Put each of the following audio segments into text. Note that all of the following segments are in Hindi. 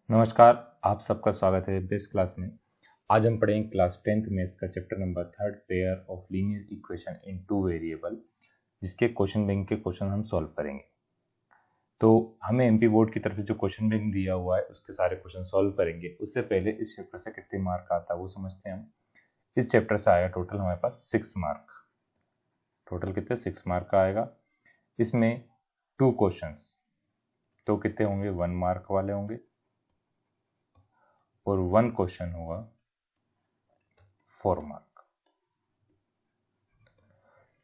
नमस्कार। आप सबका स्वागत है बेस्ट क्लास में। आज हम पढ़ेंगे क्लास 10th मैथ्स का chapter number 3 pair of linear equation in two variable, जिसके क्वेश्चन बैंक के क्वेश्चन हम सॉल्व करेंगे। तो हमें एमपी बोर्ड की तरफ से जो क्वेश्चन बैंक दिया हुआ है उसके सारे क्वेश्चन सॉल्व करेंगे। उससे पहले इस चैप्टर से कितने मार्क आता है वो समझते हैं हम। इस चैप्टर से आएगा टोटल हमारे पास 6 मार्क। टोटल कितने 6 मार्क का आएगा। इसमें 2 क्वेश्चंस तो कितने होंगे 1 मार्क वाले होंगे और 1 क्वेश्चन होगा 4 मार्क।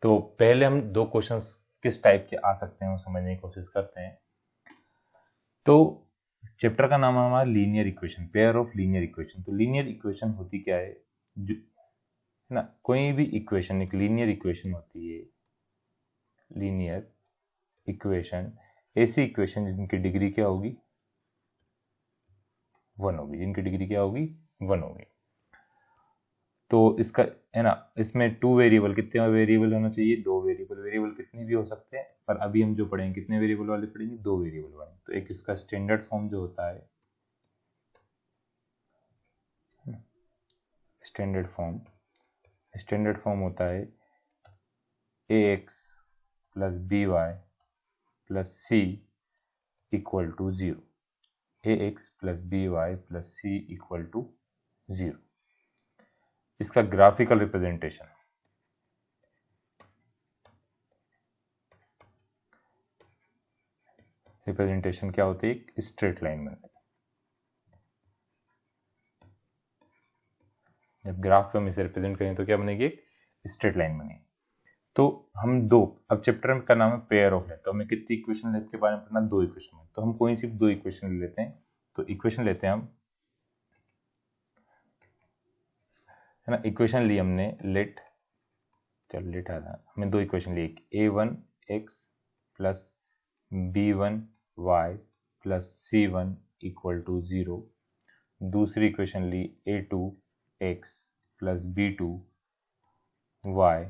तो पहले हम 2 क्वेश्चंस किस टाइप के आ सकते हैं वो समझने की कोशिश करते हैं। तो चैप्टर का नाम है हमारा linear equation, pair of linear equation. तो लीनियर इक्वेशन होती क्या है, जो ना कोई भी इक्वेशन एक लीनियर इक्वेशन होती है। लीनियर इक्वेशन ऐसी इक्वेशन जिनकी डिग्री क्या होगी 1 होगी, जिनकी डिग्री क्या होगी 1 होगी। तो इसका है ना, इसमें 2 वेरिएबल, कितने वेरिएबल होना चाहिए 2 वेरिएबल। वेरिएबल कितने भी हो सकते हैं, पर अभी हम जो पढ़ेंगे कितने वेरिएबल वाले पढ़ेंगे 2 वेरिएबल वाले। तो एक इसका स्टैंडर्ड फॉर्म जो होता है, स्टैंडर्ड फॉर्म होता है ax plus by plus c equal to 0। ax plus by plus c equal to 0। इसका ग्राफिकल रिप्रेजेंटेशन क्या होती है, एक स्ट्रेट लाइन बनती है। जब ग्राफ को हम इसे रिप्रेजेंट करें तो क्या बनेगी, एक स्ट्रेट लाइन बनेगी। तो हम अब चैप्टर का नाम है पेयर ऑफ लेट। तो हमें कितनी इक्वेशन लेट के बारे में पढ़ना, 2 इक्वेशन है। तो हम कोई सिर्फ 2 इक्वेशन ले लेते हैं। तो इक्वेशन लेते हैं हम, है ना। इक्वेशन ली हमने लेट, चल लेट आ रहा, हमें 2 इक्वेशन ली, a1x plus b1y plus c1 equal to 0। दूसरी इक्वेशन ली a2x plus b2y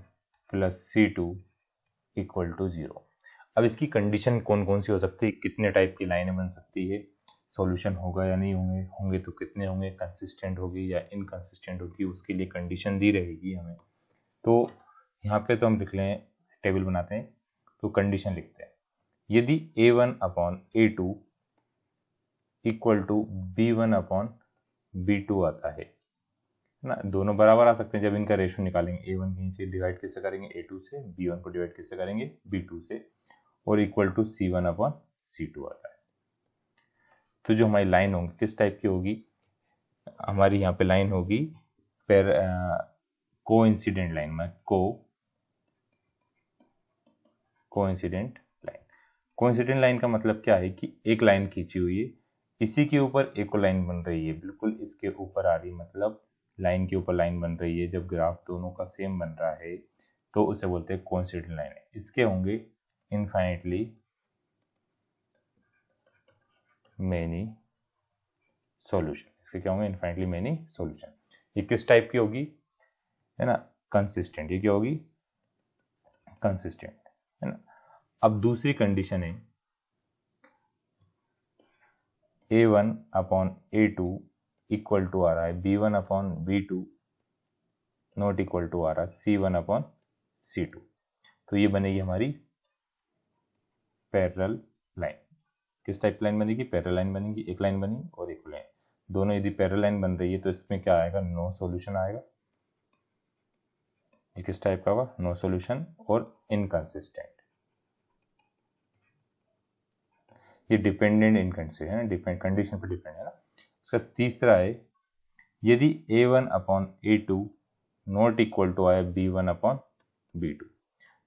plus c2 equal to 0। अब इसकी कंडीशन कौन कौन सी हो सकती है, कितने टाइप की लाइनें बन सकती है, सॉल्यूशन होगा या नहीं होंगे तो कितने होंगे, कंसिस्टेंट होगी या इनकंसिस्टेंट होगी, उसके लिए कंडीशन दी रहेगी हमें। तो यहाँ पे तो हम लिख लें, टेबल बनाते हैं तो कंडीशन लिखते हैं। यदि a1 upon a2 equal to b1 upon b2 आता है ना, दोनों बराबर आ सकते हैं। जब इनका रेशियो निकालेंगे, a1 के नीचे डिवाइड किससे करेंगे a2 से, b1 को डिवाइड किससे करेंगे b2 से, और equal to c1 upon c2 आता है। तो जो हमारी लाइन होगी किस टाइप की होगी, हमारी यहाँ पे लाइन होगी पेर कोइंसिडेंट लाइन में, कोइंसिडेंट लाइन। कोइंसिडेंट लाइन का मतलब क्या है कि एक लाइन खींची हुई है, इसी के ऊपर एक लाइन बन रही है, बिल्कुल इसके ऊपर आ रही है, मतलब लाइन के ऊपर लाइन बन रही है। जब ग्राफ दोनों का सेम बन रहा है तो उसे बोलते हैं कोइंसिडेंट लाइन है। इसके होंगे इनफाइनाइटली मेनी सॉल्यूशन। इसके क्या होंगे, इनफाइनाइटली मेनी सॉल्यूशन। ये किस टाइप की होगी, है ना, कंसिस्टेंट। ये क्या होगी, कंसिस्टेंट, है ना। अब दूसरी कंडीशन है a1 upon a2 equal to आ रहा है b1 upon b2 not equal to आ रहा है c1 अपॉन c2। तो ये बनेगी हमारी पैरेलल लाइन। किस टाइप लाइन बनेगी, पैरेलल लाइन बनेगी। एक लाइन बनी और एक लाइन, दोनों यदि पैरेलल लाइन बन रही है तो इसमें क्या आएगा, नो सॉल्यूशन आएगा। ये किस टाइप का होगा, नो सॉल्यूशन और इनकंसिस्टेंट। ये डिपेंडेंट इनकंसिस्टेंट है ना, डिपेंड कंडीशन पर डिपेंड है ना। उसका तीसरा है यदि a1 upon a2 not equal to आए b1 अपॉन b2।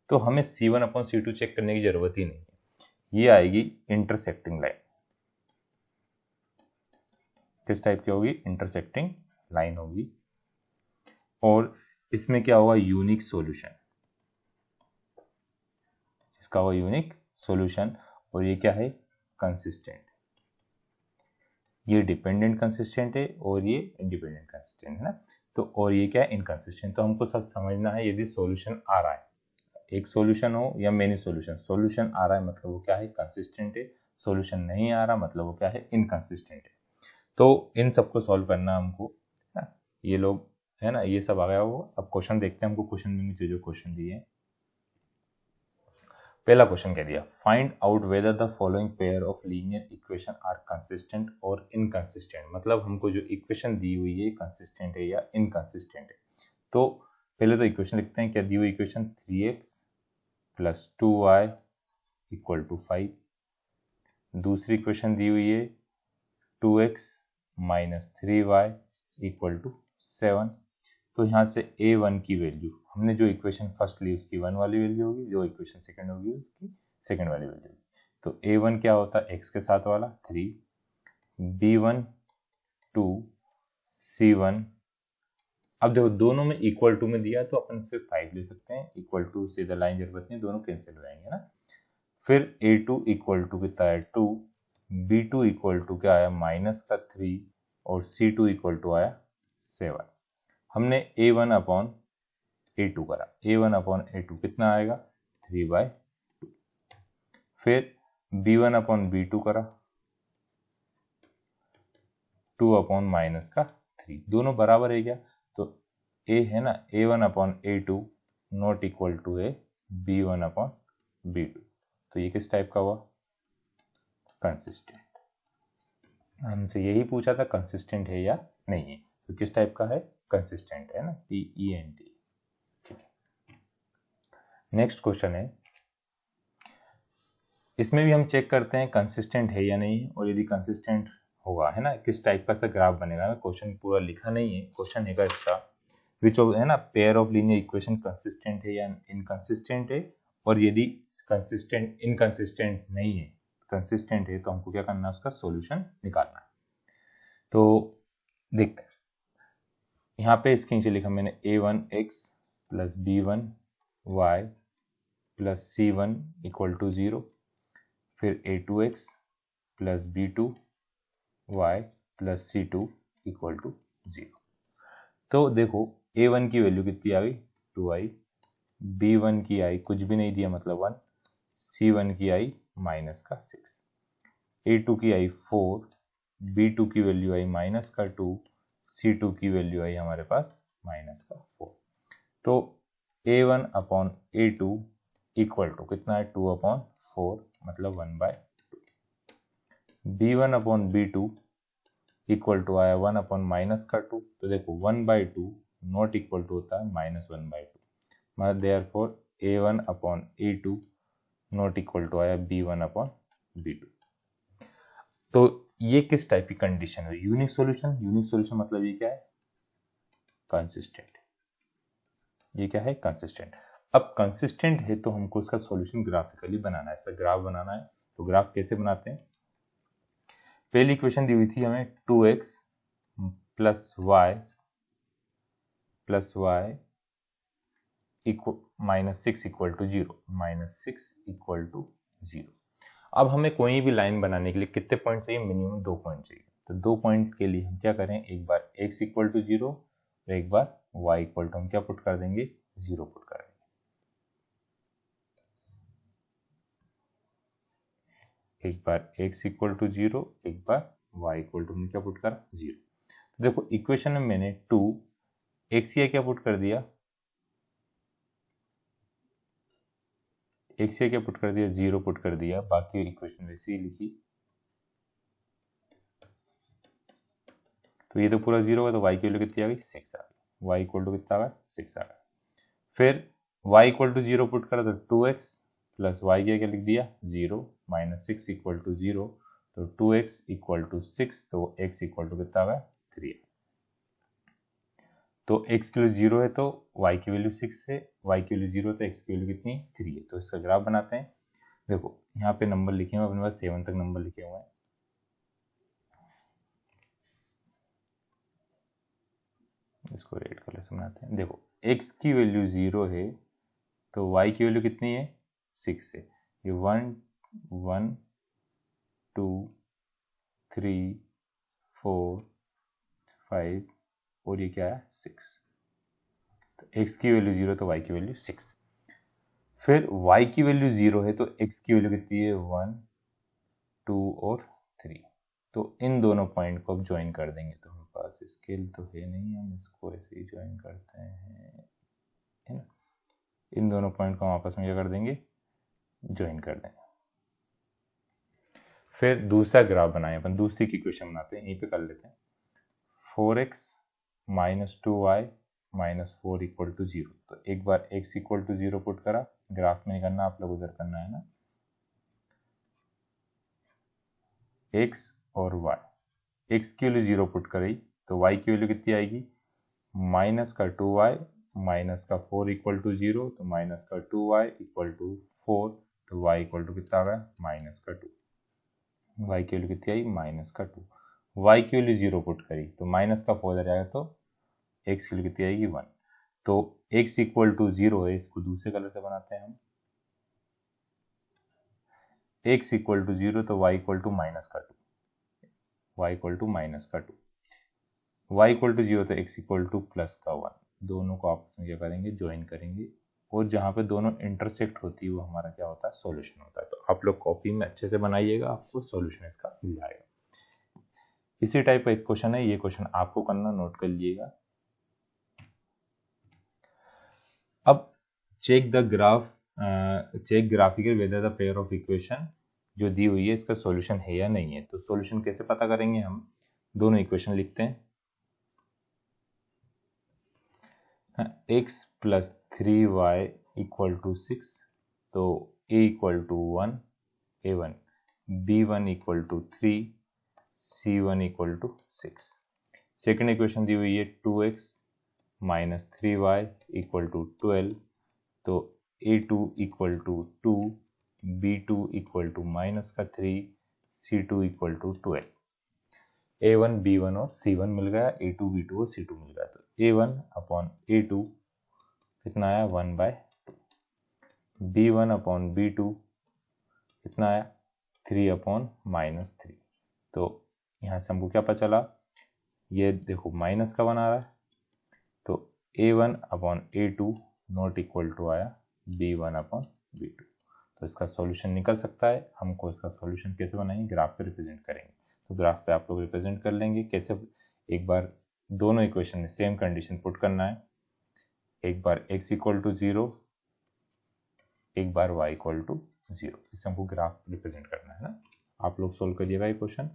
तो हमें c1 अपॉन c2 चेक करने की जरूरत ही नहीं है, ये आएगी इंटरसेक्टिंग लाइन। किस टाइप की होगी, इंटरसेक्टिंग लाइन होगी। और इसमें क्या होगा, यूनिक सॉल्यूशन। इसका होगा यूनिक सॉल्यूशन। और ये क्या है, कंसिस्टेंट। ये डिपेंडेंट कंसिस्टेंट है और ये इंडिपेंडेंट कंसिस्टेंट है ना। तो और ये क्या है, इनकंसिस्टेंट। तो हमको सब समझना है, यदि सॉल्यूशन आ रहा है, एक सॉल्यूशन हो या मेनी सॉल्यूशन, सॉल्यूशन आ रहा है मतलब वो क्या है, कंसिस्टेंट है। सॉल्यूशन नहीं आ रहा मतलब वो क्या है, इनकंसिस्टेंट है। तो इन सबको सॉल्व करना हमको ना, ये लोग है ना, ये सब आ गया वो। अब क्वेश्चन देखते हैं, हमको क्वेश्चन में नीचे जो क्वेश्चन दिए हैं। पहला क्वेश्चन कह दिया, find out whether the following pair of linear equation are consistent और इनकंसिस्टेंट। मतलब हमको जो इक्वेशन दी हुई है कंसिस्टेंट है या इनकंसिस्टेंट है। तो पहले तो इक्वेशन लिखते हैं। क्या दी हुई equation, 3x plus 2y equal to 5। दूसरी इक्वेशन दी हुई है 2x minus 3y equal to 7। तो यहाँ से a1 की वैल्यू, हमने जो इक्वेशन फर्स्ट ली उसकी 1 वाली वैल्यू होगी, जो इक्वेशन सेकंड होगी उसकी सेकंड वाली वैल्यू होगी। तो a1 क्या होता है, x के साथ वाला 3, b1 2, c1। अब देखो दोनों में इक्वल टू में दिया तो अपन सिर्फ 5 ले सकते हैं, इक्वल टू से इधर लाइन जरूरत नहीं, दोनों कैंसिल हो जाएंगे ना। फिर a2 इक्वल टू कितना है 2, b2 इक्वल टू क्या आया माइनस का 3 और c2 इक्वल टू आया 7। हमने a1 अपॉन a2 करा, a1 अपॉन a2 कितना आएगा 3/2। फिर b1 अपॉन b2 करा 2 अपॉन माइनस का 3, दोनों बराबर है क्या। तो a है ना a1 upon a2 not equal to है b1 अपॉन b2। तो ये किस टाइप का हुआ, कंसिस्टेंट। हमसे यही पूछा था कंसिस्टेंट है या नहीं है, तो किस टाइप का है, कंसिस्टेंट है ना, PENT। ठीक है, नेक्स्ट क्वेश्चन है। इसमें भी हम चेक करते हैं कंसिस्टेंट है या नहीं, और यदि कंसिस्टेंट होगा है ना, किस टाइप का सा ग्राफ बनेगा। क्वेश्चन पूरा लिखा नहीं है, क्वेश्चन है इसका, विच ऑफ है ना pair of linear equation consistent है या इनकंसिस्टेंट है। और यदि कंसिस्टेंट इनकंसिस्टेंट नहीं है, कंसिस्टेंट है, तो हमको क्या करना है, उसका सॉल्यूशन निकालना है। तो देखते हैं, यहाँ पे इसके नीचे लिखा मैंने a1x plus b1y plus c1 equal to 0। फिर a2x plus b2y plus c2 equal to 0। तो देखो a1 की वैल्यू कितनी आ गई 2i, b1 की आई कुछ भी नहीं दिया मतलब 1, c1 की आई माइनस का 6, a2 की आई 4, b2 की वैल्यू आई माइनस का 2, c2 की वैल्यू आई हमारे पास माइनस का 4। तो a1 upon a2 equal to कितना है 2 अपॉन 4 मतलब 1/2। b1 upon b2 equal to आया 1 अपॉन माइनस का 2। तो देखो 1/2 नॉट इक्वल टू होता है -1/2, मतलब therefore a1 upon a2 not equal to आया b1 अपॉन b2। तो ये किस टाइप की कंडीशन है, यूनिक सॉल्यूशन। यूनिक सॉल्यूशन मतलब ये क्या है, कंसिस्टेंट। ये क्या है, कंसिस्टेंट। अब कंसिस्टेंट है तो हमको इसका सॉल्यूशन ग्राफिकली बनाना है, ऐसा ग्राफ बनाना है। तो ग्राफ कैसे बनाते हैं, पहली इक्वेशन दी हुई थी हमें 2x plus y equal -6 equal to 0, -6 equal to 0। अब हमें कोई भी लाइन बनाने के लिए कितने पॉइंट चाहिए, मिनिमम 2 पॉइंट चाहिए। तो 2 पॉइंट के लिए हम क्या करें, एक बार x इक्वल टू 0 और एक बार y इक्वल टू हम क्या पुट कर देंगे 0 पुट कर देंगे। एक बार x इक्वल टू 0, एक बार y इक्वल टू हमने क्या पुट करा 0। तो देखो इक्वेशन में मैंने 2 x क्या पुट कर दिया, x क्या पुट कर दिया 0 पुट कर दिया, बाकी इक्वेशन वैसे ही लिखी। तो ये तो पूरा 0 होगा, तो y की वैल्यू कितनी आ गई 6 आ गई, y इक्वल टू कितना आ गया 6 आ गया। फिर y इक्वल टू 0 पुट करा तो 2x प्लस y क्या लिख दिया 0 -6 इक्वल टू 0, तो 2x इक्वल टू 6, तो x इक्वल टू कितना आ गया 3। तो x की वैल्यू 0 है तो y की वैल्यू 6 है, y की वैल्यू 0 है तो x की वैल्यू कितनी 3 है। तो इसका ग्राफ बनाते हैं। देखो यहाँ पे नंबर लिखे हुए अपने पास 7 तक नंबर लिखे हुए हैं। इसको रेड कलर से बनाते हैं। देखो x की वैल्यू 0 है तो y की वैल्यू कितनी है 6 है। ये 1 1 2 3 4 5 और ये क्या है 6। तो x की वैल्यू 0 तो y की वैल्यू 6। फिर y की वैल्यू 0 है तो x की वैल्यू कितनी है 1 2 और 3। तो इन दोनों पॉइंट को अब ज्वाइन कर देंगे। तो हमारे पास स्केल तो है नहीं, हम इसको ऐसे ही ज्वाइन करते हैं, है ना। इन दोनों पॉइंट को हम आपस में क्या कर देंगे, ज्वाइन कर देंगे। फिर दूसरा ग्राफ बनाए, अपन दूसरी की इक्वेशन बनाते हैं, यहीं पे कर लेते हैं। 4x minus 2y minus 4 equal to 0। तो एक बार x इक्वल टू 0 पुट करा, ग्राफ में नहीं करना, आप लोग उधर करना है ना, x और y। x की वैल्यू 0 पुट करी तो y की वैल्यू कितनी आएगी, माइनस का 2y माइनस का 4 इक्वल टू 0, तो माइनस का 2y इक्वल टू 4, तो y इक्वल टू कितना आ गया, माइनस का 2। y की वैल्यू कितनी आई, माइनस का 2। y की वैल्यू 0 पुट करी तो माइनस का 4 इधर आएगा, तो x की वैल्यू कितनी आएगी, 1। तो x इक्वल टू 0 है, इसको दूसरे कलर से बनाते हैं हम। x इक्वल टू 0 तो y इक्वल टू माइनस का 2, y इक्वल टू माइनस का 2, y इक्वल टू 0 तो x इक्वल टू प्लस का 1। दोनों को आपस में क्या करेंगे, ज्वाइन करेंगे, और जहां पे दोनों इंटरसेक्ट होती है वो हमारा क्या होता है, सॉल्यूशन होता है। तो आप लोग कॉपी में अच्छे से बनाइएगा, आपको सॉल्यूशन इसका मिल जाएगा। इसी टाइप का एक क्वेश्चन है, ये क्वेश्चन आपको करना, नोट कर लीजिएगा। अब check the graph, check graphical whether the pair of equation जो दी हुई है इसका सॉल्यूशन है या नहीं है। तो सॉल्यूशन कैसे पता करेंगे, हम दोनों इक्वेशन लिखते हैं। x plus 3y equal to 6, तो a equal to 1, a1, b1 equal to 3, c1 equal to 6। Second equation दी हुई है 2x minus 3y equal to 12, तो a2 equal to 2, b2 equal to minus का 3, c2 equal to 12। a1 b1 और c1 मिल गया, a2 b2 और c2 मिल गया, तो a1 अपॉन a2 कितना आया, 1/2, b1 अपॉन b2 कितना आया, 3 अपॉन माइनस 3। तो यहाँ से हमको क्या पता चला, ये देखो माइनस का बना रहा है, तो a1 upon a2 not equal to आया b1 अपॉन b2। तो इसका सॉल्यूशन निकल सकता है। हमको इसका सॉल्यूशन कैसे बनाएंगे, ग्राफ पे रिप्रेजेंट करेंगे। तो ग्राफ पे आप लोग रिप्रेजेंट कर लेंगे कैसे, एक बार दोनों इक्वेशन में सेम कंडीशन पुट करना है, एक बार x इक्वल टू 0, एक बार y इक्वल टू 0, इसे हमको ग्राफ रिप्रेजेंट करना है ना। आप लोग सोल्व करिएगा ये क्वेश्चन।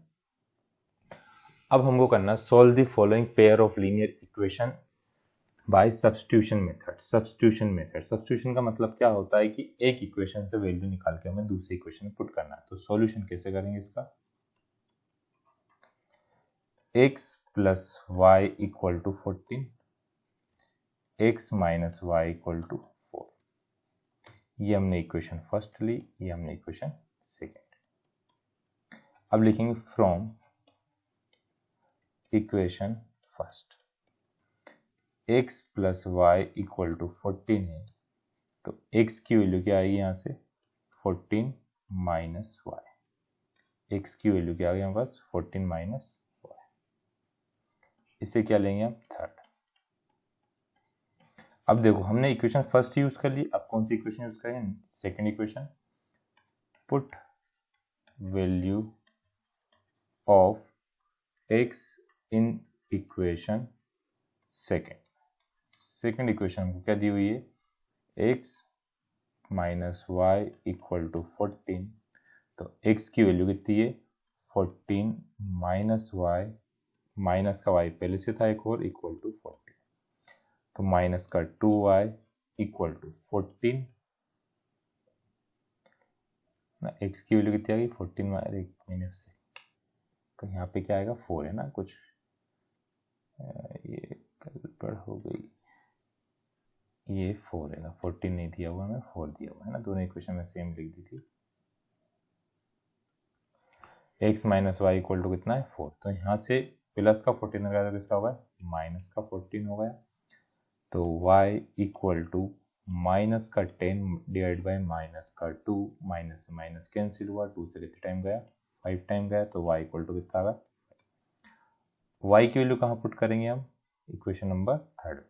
अब हमको करना solve the following pair of linear equation by substitution method. Substitution method, substitution का मतलब क्या होता है कि एक इक्वेशन से वैल्यू निकाल के हमें दूसरी इक्वेशन में पुट करना है। तो सॉल्यूशन कैसे करेंगे इसका, x plus y equal to 14, x minus y equal to 4। ये हमने इक्वेशन फर्स्ट ली, ये हमने इक्वेशन सेकेंड। अब लिखेंगे from equation first, x plus y equal to 14 है, तो x की वैल्यू क्या आएगी यहाँ से, 14 माइनस वाई। x की वैल्यू क्या आ गई हमारे पास, 14 माइनस वाई। इसे क्या लेंगे हम, थर्ड। अब देखो हमने इक्वेशन फर्स्ट यूज कर ली, अब कौन सी इक्वेशन यूज करेंगे, second equation. Put value of x in equation second. Second equation हमको क्या दी हुई है, x minus y equal to 14, तो x की वैल्यू कितनी है, 14 माइनस वाई, माइनस का y पहले से था एक और, इक्वल टू 14, तो माइनस का 2y इक्वल टू 14 ना। x की वैल्यू कितनी आ गई, 14 माइनस, एक मिनट से तो यहाँ पे क्या आएगा, 4 है ना, कुछ ये गड़बड़ हो गई, ये 4 है ना, 14 नहीं दिया हुआ हमें, 4 दिया हुआ है ना, दोनों इक्वेशन में सेम लिख दी थी। x minus y equal to कितना है, 4, तो यहाँ से प्लस का 14 हो गया तो किसका होगा, माइनस का 14 हो गया, तो y इक्वल टू माइनस का 10 डिवाइड बाई माइनस का 2, माइनस से माइनस कैंसिल हुआ, 2 से कितने टाइम गया, 5 टाइम गया, तो y इक्वल टू कितना आएगा, y की वैल्यू कहाँ पुट करेंगे हम, इक्वेशन नंबर थर्ड।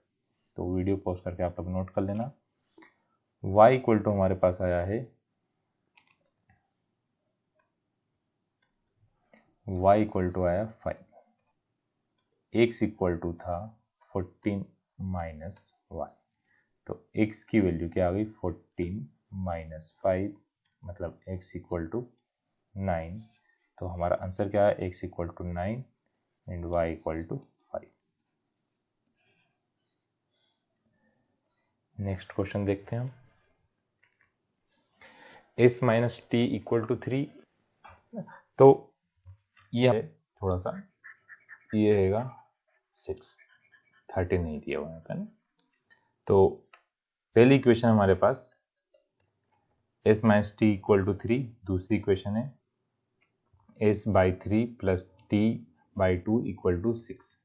तो वीडियो पॉज करके आप लोग नोट कर लेना। y इक्वल टू हमारे पास आया है y इक्वल टू आया 5, x इक्वल टू था 14 माइनस y, तो x की वैल्यू क्या आ गई 14 माइनस 5, मतलब x इक्वल टू 9। तो हमारा आंसर क्या है, x equal to 9 and y equal to 5। Next question देखते हैं हम। s minus t equal to 3, तो ये थोड़ा सा ये रहेगा 6, 13 नहीं दिया हुआ है ना। तो पहली इक्वेशन हमारे पास s minus t equal to 3, दूसरी इक्वेशन है s by 3 plus t by 2 equal to 6।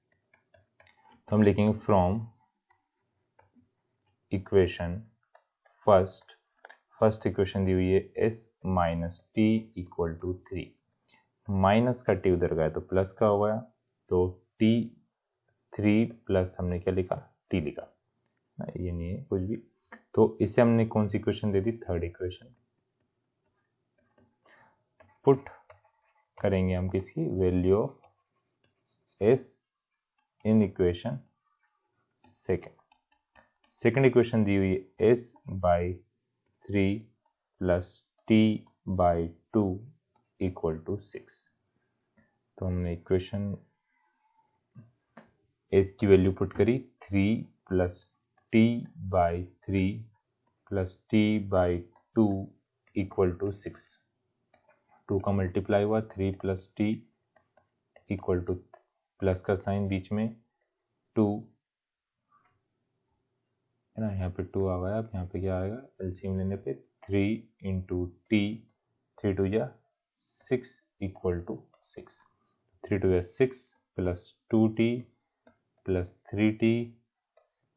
तो हम लिखेंगे फ्रॉम इक्वेशन फर्स्ट इक्वेशन दी हुई है s minus t equal to 3, minus का टी उधर गया तो प्लस का हो गया, तो टी 3 प्लस हमने क्या लिखा, टी लिखा, ये नहीं है कुछ भी। तो इसे हमने कौन सी इक्वेशन दे दी, थर्ड इक्वेशन। पुट करेंगे हम किसकी, value of s in equation second equation दी हुई है s by 3 plus t by 2 equal to 6। तो हमने इक्वेशन s की वैल्यू पुट करी 3 plus t by 3 plus t by 2 equal to 6। 2 का मल्टीप्लाई हुआ, 3 plus t equal to plus का साइन बीच में 2 है ना, यहाँ पे 2 आ गया। अब यहाँ पे क्या आएगा, एलसीएम लेने पे 3 इंटू टी, 3 टू या 6 इक्वल टू 6, 3 टू या 6 प्लस 2t प्लस 3t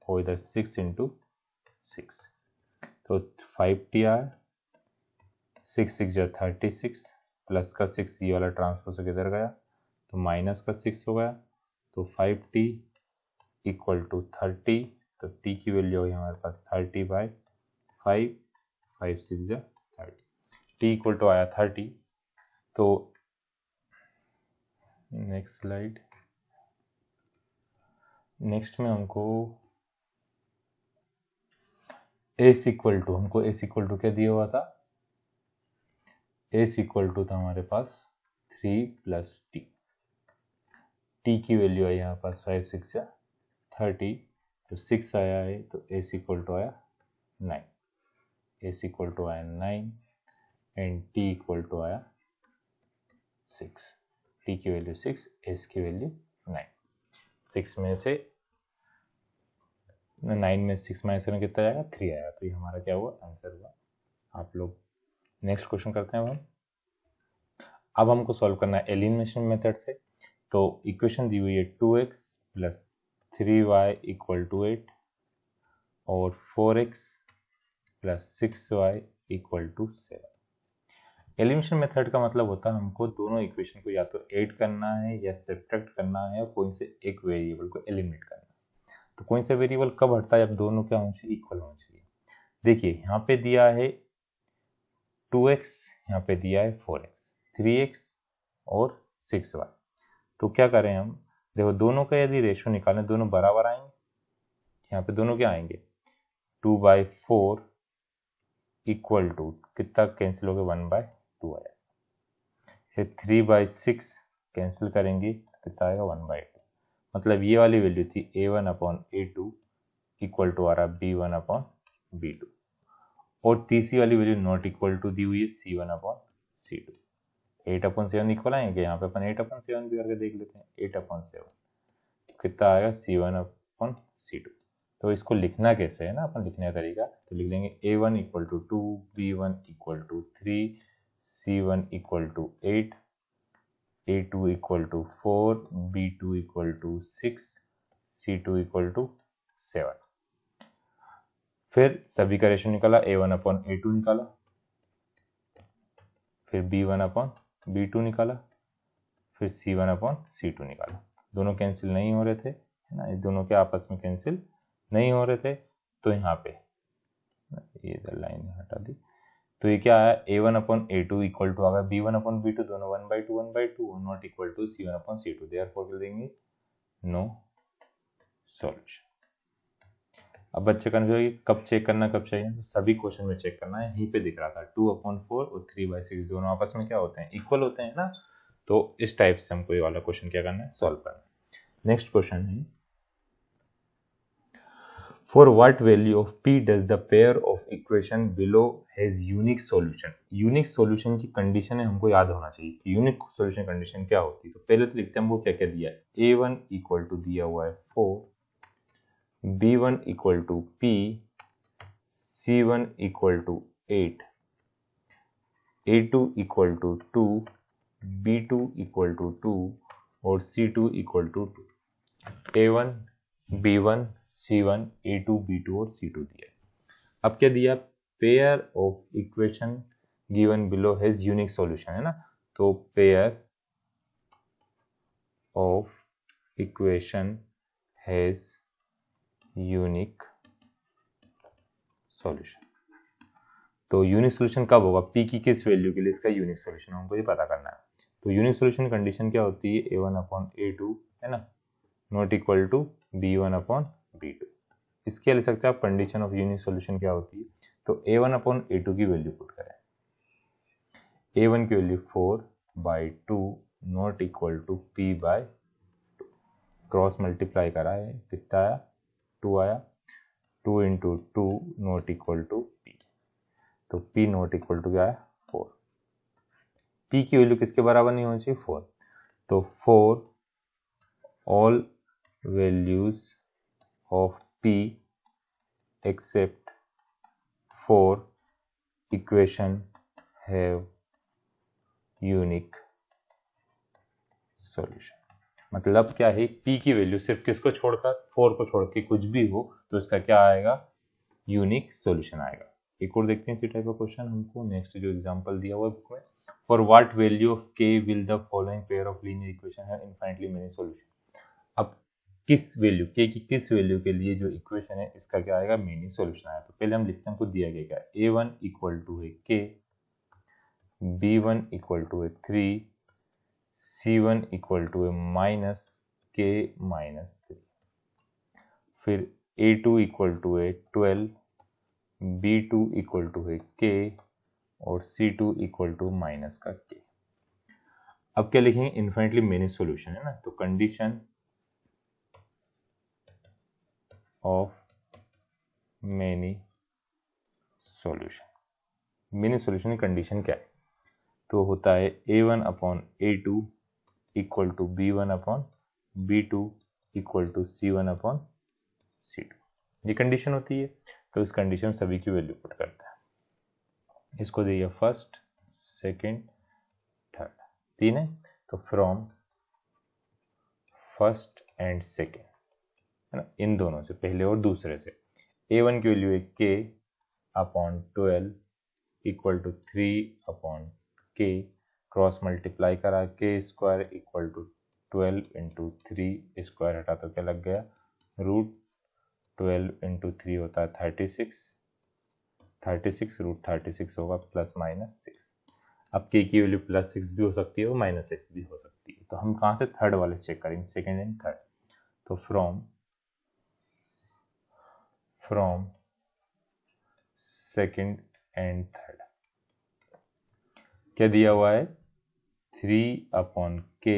और इधर 6 इंटू 6, तो 5t आया, 6 6 या 36 प्लस का 6 ये वाला ट्रांसफर से किधर गया, तो माइनस का 6 हो गया, तो 5t इक्वल टू 30। तो t की वैल्यू होगी हमारे पास 30 बाई 5, 5 6 या 30, t इक्वल टू आया 30। तो नेक्स्ट स्लाइड, नेक्स्ट में हमको s इक्वल टू, हमको s इक्वल टू क्या दिया हुआ था, s इक्वल टू था हमारे पास 3 प्लस t की वैल्यू है यहाँ पास 5 6 या 30, तो 6 आया है, तो s इक्वल टू आया 9, s इक्वल टू आया 9 एंड t इक्वल टू आया 6, t की वैल्यू 6, s की वैल्यू 9। 6 में से 9 में 6 माइनस करने कितना आएगा, 3 आएगा, तो ये हमारा क्या हुआ, आंसर हुआ। आप लोग नेक्स्ट क्वेश्चन करते हैं अब हमको सॉल्व करना है एलिमिनेशन मेथड से। तो इक्वेशन दी हुई है 2x plus 3y equal to 8 और 4x प्लस 6y equal to 7। Elimination method का मतलब होता है हमको दोनों इक्वेशन को या तो ऐड करना है या सब्ट्रैक्ट करना है, या कोई से एक वेरिएबल को एलिमिनेट करना है। तो कोई सा वेरिएबल कब हटता है, जब दोनों क्या होना चाहिए, इक्वल होना चाहिए। देखिए यहाँ पे दिया है 2x, यहाँ पे दिया है 4x, 3x और 6y। तो क्या करें हम, देखो दोनों का यदि रेशो निकालें, दोनों बराबर आएंगे, यहाँ पे दोनों क्या आएंगे, 2/4 इक्वल टू कितना कैंसिल हो गया, 1/2 आया। फिर 3/6 कैंसिल करेंगे कितना आएगा, 1/2। मतलब ये वाली वैल्यू थी a1/a2 इक्वल टू आ रहा b1/b2, और तीसरी वाली वैल्यू नॉट इक्वल टू दी हुई है c1/c2। 8/7 इक्वल आएंगे, यहाँ पे अपन 8/7 भी करके देख लेते हैं। 8/7 कितना आएगा, c1/c2। तो इसको लिखना कैसे है ना, अपन लिखने का तरीका, तो लिख लेंगे a1 equal to 2, b1 equal to 3, c1 equal to 8, a2 equal to 4, b2 equal to 6, c2 equal to 7। फिर सभी का रेशो निकाला, a1/a2 निकाला, फिर b1/b2 निकाला, फिर c1/c2 निकाला। दोनों कैंसिल नहीं हो रहे थे, है ना, दोनों के आपस में कैंसिल नहीं हो रहे थे। तो यहाँ पे ये इधर लाइन हटा दी, तो ये क्या आया, a1/a2 इक्वल टू आ गया b1/b2, दोनों 1/2 और not equal to c1/c2, therefore देंगे नो सॉल्यूशन। अब बच्चे कन्फ्यूज कब चेक करना कब चाहिए, तो सभी क्वेश्चन में चेक करना है, यहीं पे दिख रहा था 2/4 और 3/6 दोनों आपस में क्या होते हैं, इक्वल होते हैं ना, तो इस टाइप से हमको ये वाला क्वेश्चन क्या करना है, सॉल्व करना है। नेक्स्ट क्वेश्चन है, for what value of p does the pair of equation below has unique solution. Unique solution की कंडीशन है हमको याद होना चाहिए कि यूनिक सॉल्यूशन कंडीशन क्या होती है। तो पहले तो लिखते हैं हमको क्या क्या दिया है, a1 इक्वल टू दिया हुआ है 4, b1 equal to p, c1 equal to 8, a2 equal to 2, b2 equal to 2 और c2 equal to 2। a1 b1 c1 a2 b2 और c2 दिया। अब क्या दिया, pair of equation given below has unique solution है ना, तो pair of equation has unique solution. तो यूनिक सॉल्यूशन कब होगा, p की किस वैल्यू के लिए इसका यूनिक सॉल्यूशन हमको ये पता करना है। तो यूनिक सॉल्यूशन कंडीशन क्या होती है, a1/a2 है ना, नॉट इक्वल टू b1/b2। इसके लिख सकते हैं आप कंडीशन ऑफ यूनिक सॉल्यूशन क्या होती है, तो a1/a2 की वैल्यू पुट करें, a1 की value 4/2 not equal to p/2, cross multiply करा है, कितना आया 2 आया, 2 into 2 not equal to p, तो p नॉट इक्वल टू क्या है 4। p की वैल्यू किसके बराबर नहीं होनी चाहिए 4, तो 4 all values of p except 4 equation have unique solution। मतलब क्या है, p की वैल्यू सिर्फ किसको छोड़कर, 4 को छोड़ के कुछ भी हो तो इसका क्या आएगा, यूनिक सॉल्यूशन आएगा। एक और देखते हैं इसी टाइप का क्वेश्चन हमको, नेक्स्ट जो एग्जांपल दिया हुआ है बुक में, for what value of k will the following pair of linear equation have infinitely many solution. अब किस वैल्यू k की किस वैल्यू के लिए जो इक्वेशन है इसका क्या आएगा, मेनी सॉल्यूशन आएगा। तो पहले हम लिखते हैं हमको दिया गया क्या है, a1 इक्वल टू है k, b1 इक्वल टू है 3, c1 इक्वल टू है माइनस k माइनस 3, फिर a2 इक्वल टू है 12, b2 इक्वल टू है k और c2 इक्वल टू माइनस का k। अब क्या लिखेंगे, इनफाइनाइटली मेनी सॉल्यूशन है ना, तो condition of many solution, many solution की कंडीशन क्या है, तो होता है a1/a2 equal to b1/b2 equal to c1/c2, ये कंडीशन होती है। तो इस कंडीशन सभी की वैल्यू पुट करते हैं, इसको दिया फर्स्ट सेकंड थर्ड, 3 है, तो फ्रॉम फर्स्ट एंड सेकंड है ना, इन दोनों से, पहले और दूसरे से, a1 की वैल्यू है k/12 equal to 3/k, cross multiply करा k square equal to 12 into 3 square हटा तो क्या लग गया, रूट 12 इंटू 3 होता है 36, 36 रूट 36 होगा प्लस माइनस 6। अब k की वैल्यू +6 भी हो सकती है और -6 भी हो सकती है, तो हम कहाँ से थर्ड वाले चेक करेंगे, सेकेंड एंड थर्ड। तो फ्रॉम सेकेंड एंड थर्ड क्या दिया हुआ है, 3/k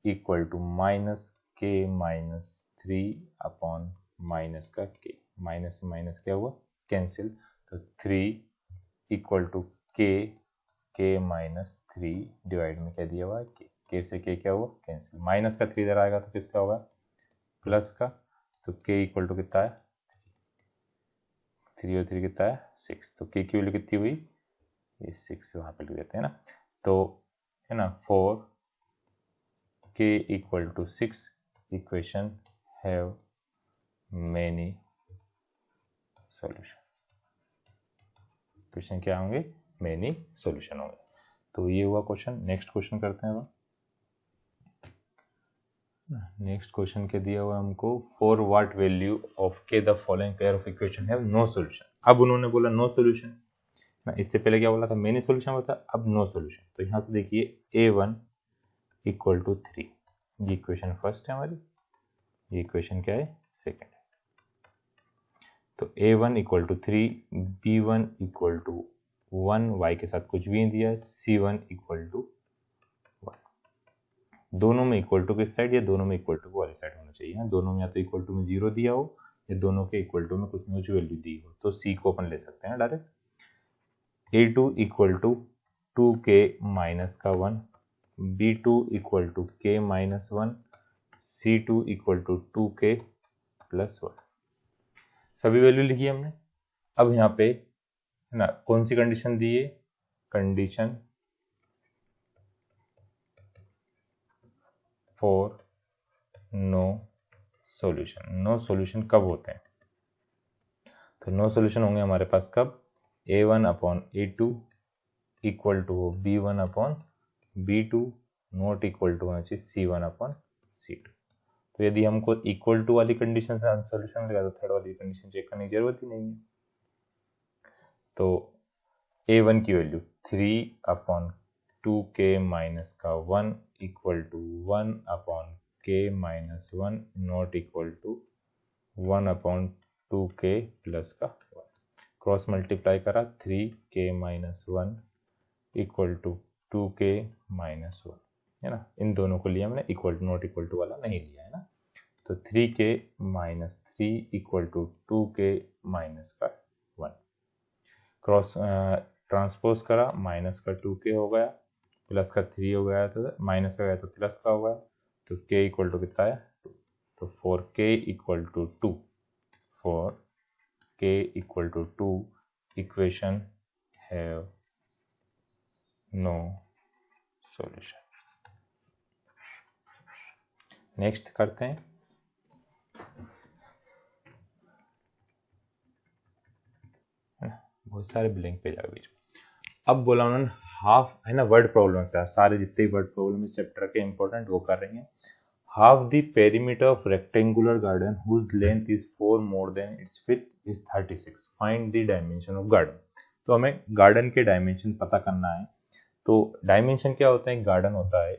equal to -k minus 3 minus का k, माइनस से माइनस क्या हुआ कैंसिल, तो 3 equal to k minus 3 divide में क्या दिया हुआ है k से k क्या हुआ कैंसिल, माइनस का 3 इधर आएगा तो किसका होगा प्लस का, तो k इक्वल टू कितना है 3 और 3 कितना है 6, तो k की वैल्यू कितनी हुई, ये 6 वहां पे लिख देते हैं ना, तो है ना 4k equal to 6 equation have many solution, question क्या होंगे, मेनी सॉल्यूशन होंगे। तो ये हुआ क्वेश्चन, नेक्स्ट क्वेश्चन करते हैं। नेक्स्ट क्वेश्चन के दिया हुआ हमको, for what value of k the following pair of equation have no solution. अब उन्होंने बोला नो सॉल्यूशन, ना। इससे पहले क्या बोला था, मेनी सोल्यूशन होता है, अब नो सोल्यूशन। तो यहाँ से देखिए A1 इक्वल टू 3, ये इक्वेशन फर्स्ट है हमारी, ये इक्वेशन क्या है, सेकेंड है। तो A1 equal to 3, B1 equal to 1, y के साथ कुछ भी नहीं दिया, C1 इक्वल टू 1। दोनों में इक्वल टू किस साइड, या दोनों में इक्वल टू वाली साइड होना चाहिए। दोनों में या तो इक्वल टू में 0 दिया हो, या दोनों के इक्वल टू में कुछ न कुछ वैल्यू दी हो, तो C को अपन ले सकते हैं direct. A2 equal to 2k minus का 1, B2 equal to k minus 1, C2 equal to 2k plus 1। सभी वैल्यू लिखी हमने। अब यहाँ पे है ना, कौन सी कंडीशन दी है, condition for no solution. No solution कब होते हैं, तो नो सॉल्यूशन होंगे हमारे पास कब, A1 upon A2 equal to B1 upon B2 not equal to होना चाहिए C1 अपॉन C2। तो यदि हमको इक्वल टू वाली कंडीशन से आंसर सॉल्यूशन लगा, तो थर्ड वाली कंडीशन चेक करने की जरूरत ही नहीं है। तो A1 की वैल्यू 3 अपॉन 2k माइनस का 1 equal to 1 upon k minus 1 not equal to 1 upon 2k plus का 1। क्रॉस मल्टीप्लाई करा, 3k minus 1 equal to 2k minus 1, है ना। इन दोनों को लिया हमने, equal to not equal to वाला नहीं लिया है ना। तो 3k minus 3 equal to 2k minus का 1। क्रॉस ट्रांसपोज करा, माइनस का 2k हो गया, प्लस का 3 हो गया, तो माइनस का गया तो प्लस का हो गया, तो k इक्वल टू कितना है 2। तो 4k equal to 2, 4k equal to 2 equation have no solution. Next करते हैं, बहुत सारे ब्लैंक पेज आ गए बीच में। अब बोला उन्होंने हाफ, है ना, वर्ड प्रॉब्लम है, सारे जितने वर्ड प्रॉब्लम इस चैप्टर के इंपॉर्टेंट वो कर रही हैं। Half the perimeter of rectangular garden whose length is 4 more than its width is 36, find the dimension of garden. तो हमें गार्डन के डायमेंशन पता करना है। तो डायमेंशन क्या होता है, गार्डन होता है,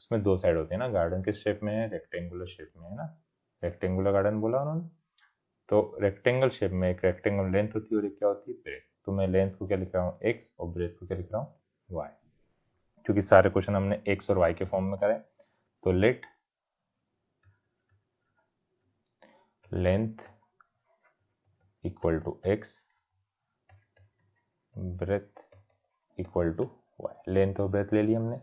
उसमें दो साइड होते हैं ना, गार्डन किस शेप में है, रेक्टेंगुलर शेप में, है ना। रेक्टेंगुलर गार्डन बोला उन्होंने, तो रेक्टेंगल शेप में एक रेक्टेंगल लेंथ होती है और एक क्या होती है, ब्रेथ। तो मैं लेंथ को क्या लिख रहा हूँ x और ब्रेथ को क्या लिख रहा हूँ y, क्योंकि सारे क्वेश्चन हमने x और y के फॉर्म में करें। तो let length equal to x, breadth equal to y। Length और ब्रेथ ले लिया हमने।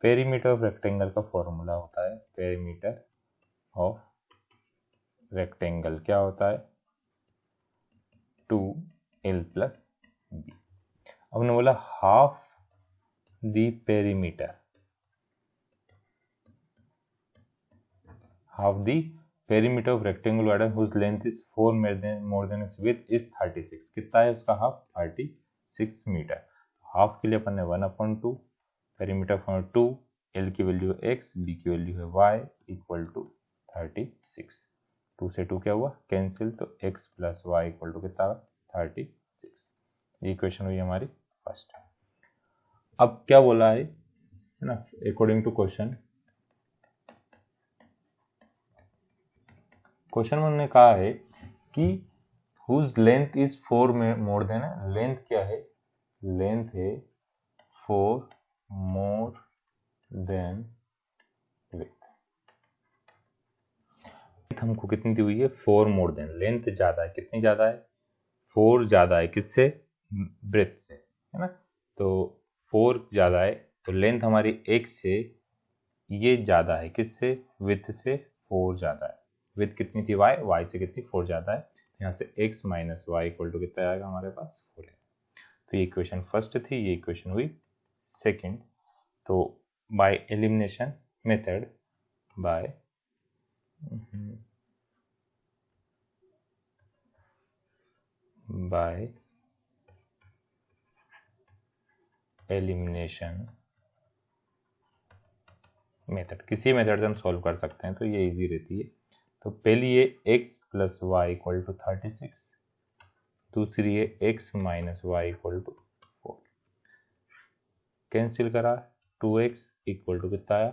पेरीमीटर ऑफ रेक्टेंगल का फॉर्मूला होता है, पेरीमीटर ऑफ रेक्टेंगल क्या होता है, 2l प्लस b। अब हमने बोला half the perimeter, half the perimeter of rectangle garden whose length is 4 more than its width is 36। कितना है उसका हाफ, 36 मीटर। हाफ के लिए अपन ने 1/2, पेरीमीटर फॉर 2, एल की वैल्यू है x, b की वैल्यू है y इक्वल टू 36। 2 से 2 क्या हुआ, कैंसिल, तो x plus y equal to कितना, 36। ये इक्वेशन हुई हमारी फर्स्ट। अब क्या बोला है ना, अकॉर्डिंग टू क्वेश्चन में उन्होंने कहा है कि whose length is 4 more than, length क्या है, लेंथ है 4 मोर देन विड्थ। हमको कितनी दी हुई है, 4 मोर देन, लेंथ ज्यादा है, कितनी ज्यादा है, 4 ज्यादा है, किससे, ब्रेथ से, है ना। तो 4 ज्यादा है, तो लेंथ हमारी x से ये ज्यादा है, किससे, विड्थ से 4 ज्यादा है। विड्थ कितनी थी y से कितनी, 4 ज्यादा है। यहाँ से x minus y equal to कितना आएगा हमारे पास, 4 है। तो ये इक्वेशन फर्स्ट थी, ये इक्वेशन हुई सेकंड। तो bye elimination method, bye elimination method, किसी मेथड से हम सॉल्व कर सकते हैं, तो ये इजी रहती है। तो पहली ये x plus y equal to 36, दूसरी है x minus y equal to 4। Cancel करा, 2x इक्वल टू कितना आया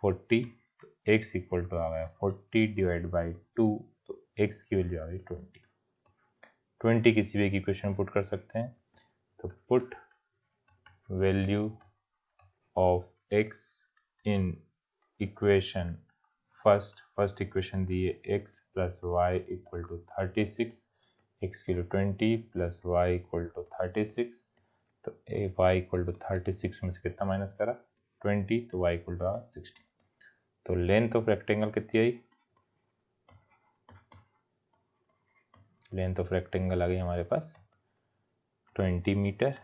40, तो x इक्वल टू आ गया 40 डिवाइड बाई 2, तो x की वैल्यू आ गई 20 किसी भी एक इक्वेशन पुट कर सकते हैं। तो put value of x in equation first equation दी है x plus y equal to 36, x की value 20 plus y equal to 36, तो y इक्वल टू 36 में से कितना माइनस करा 20, तो y इक्वल टू 60। तो लेंथ ऑफ रेक्टेंगल कितनी आई, लेंथ ऑफ रेक्टेंगल आ गई हमारे पास 20 मीटर,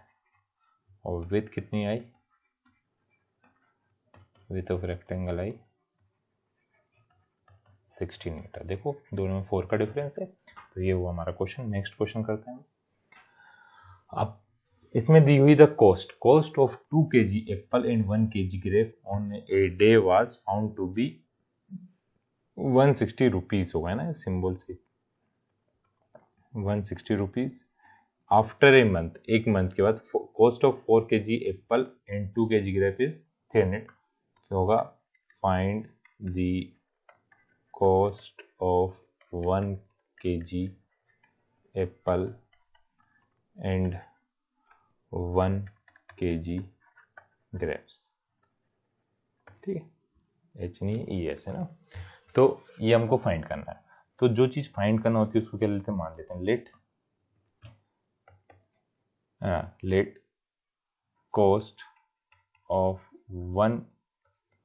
और विड्थ कितनी आई, विड्थ ऑफ रेक्टेंगल आई 16 मीटर। देखो दोनों में 4 का डिफरेंस है। तो ये हुआ हमारा क्वेश्चन। नेक्स्ट क्वेश्चन करते हैं। अब इसमें दी हुई the cost of 2 kg apple and 1 kg grape on a day was found to be 160 rupees होगा ना सिंबल से, 160 रुपीज। आफ्टर ए मंथ, एक मंथ के बाद cost of 4 kg apple and 2 kg grape is 300, तो होगा find the cost of 1 kg apple and 1 kg grapes. ठीक है, एच नहीं ई एस है ना। तो ये हमको फाइंड करना है। तो जो चीज फाइंड करना होती है उसको क्या लेते हैं, मान लेते हैं let cost of 1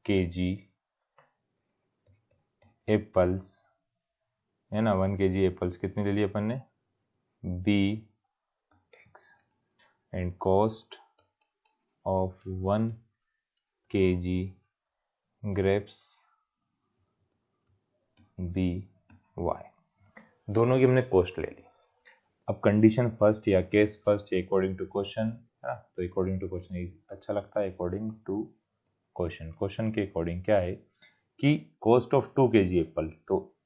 kg apples है ना, 1 kg एप्पल्स कितने ले लिए अपन ने, be x, and cost of 1 kg grapes be y. दोनों की हमने कॉस्ट ले ली। अब कंडीशन फर्स्ट या case first according to question है, तो अकॉर्डिंग टू क्वेश्चन अच्छा लगता है। अकॉर्डिंग टू क्वेश्चन के अकॉर्डिंग क्या है कि कॉस्ट ऑफ 2 kg एप्पल, तो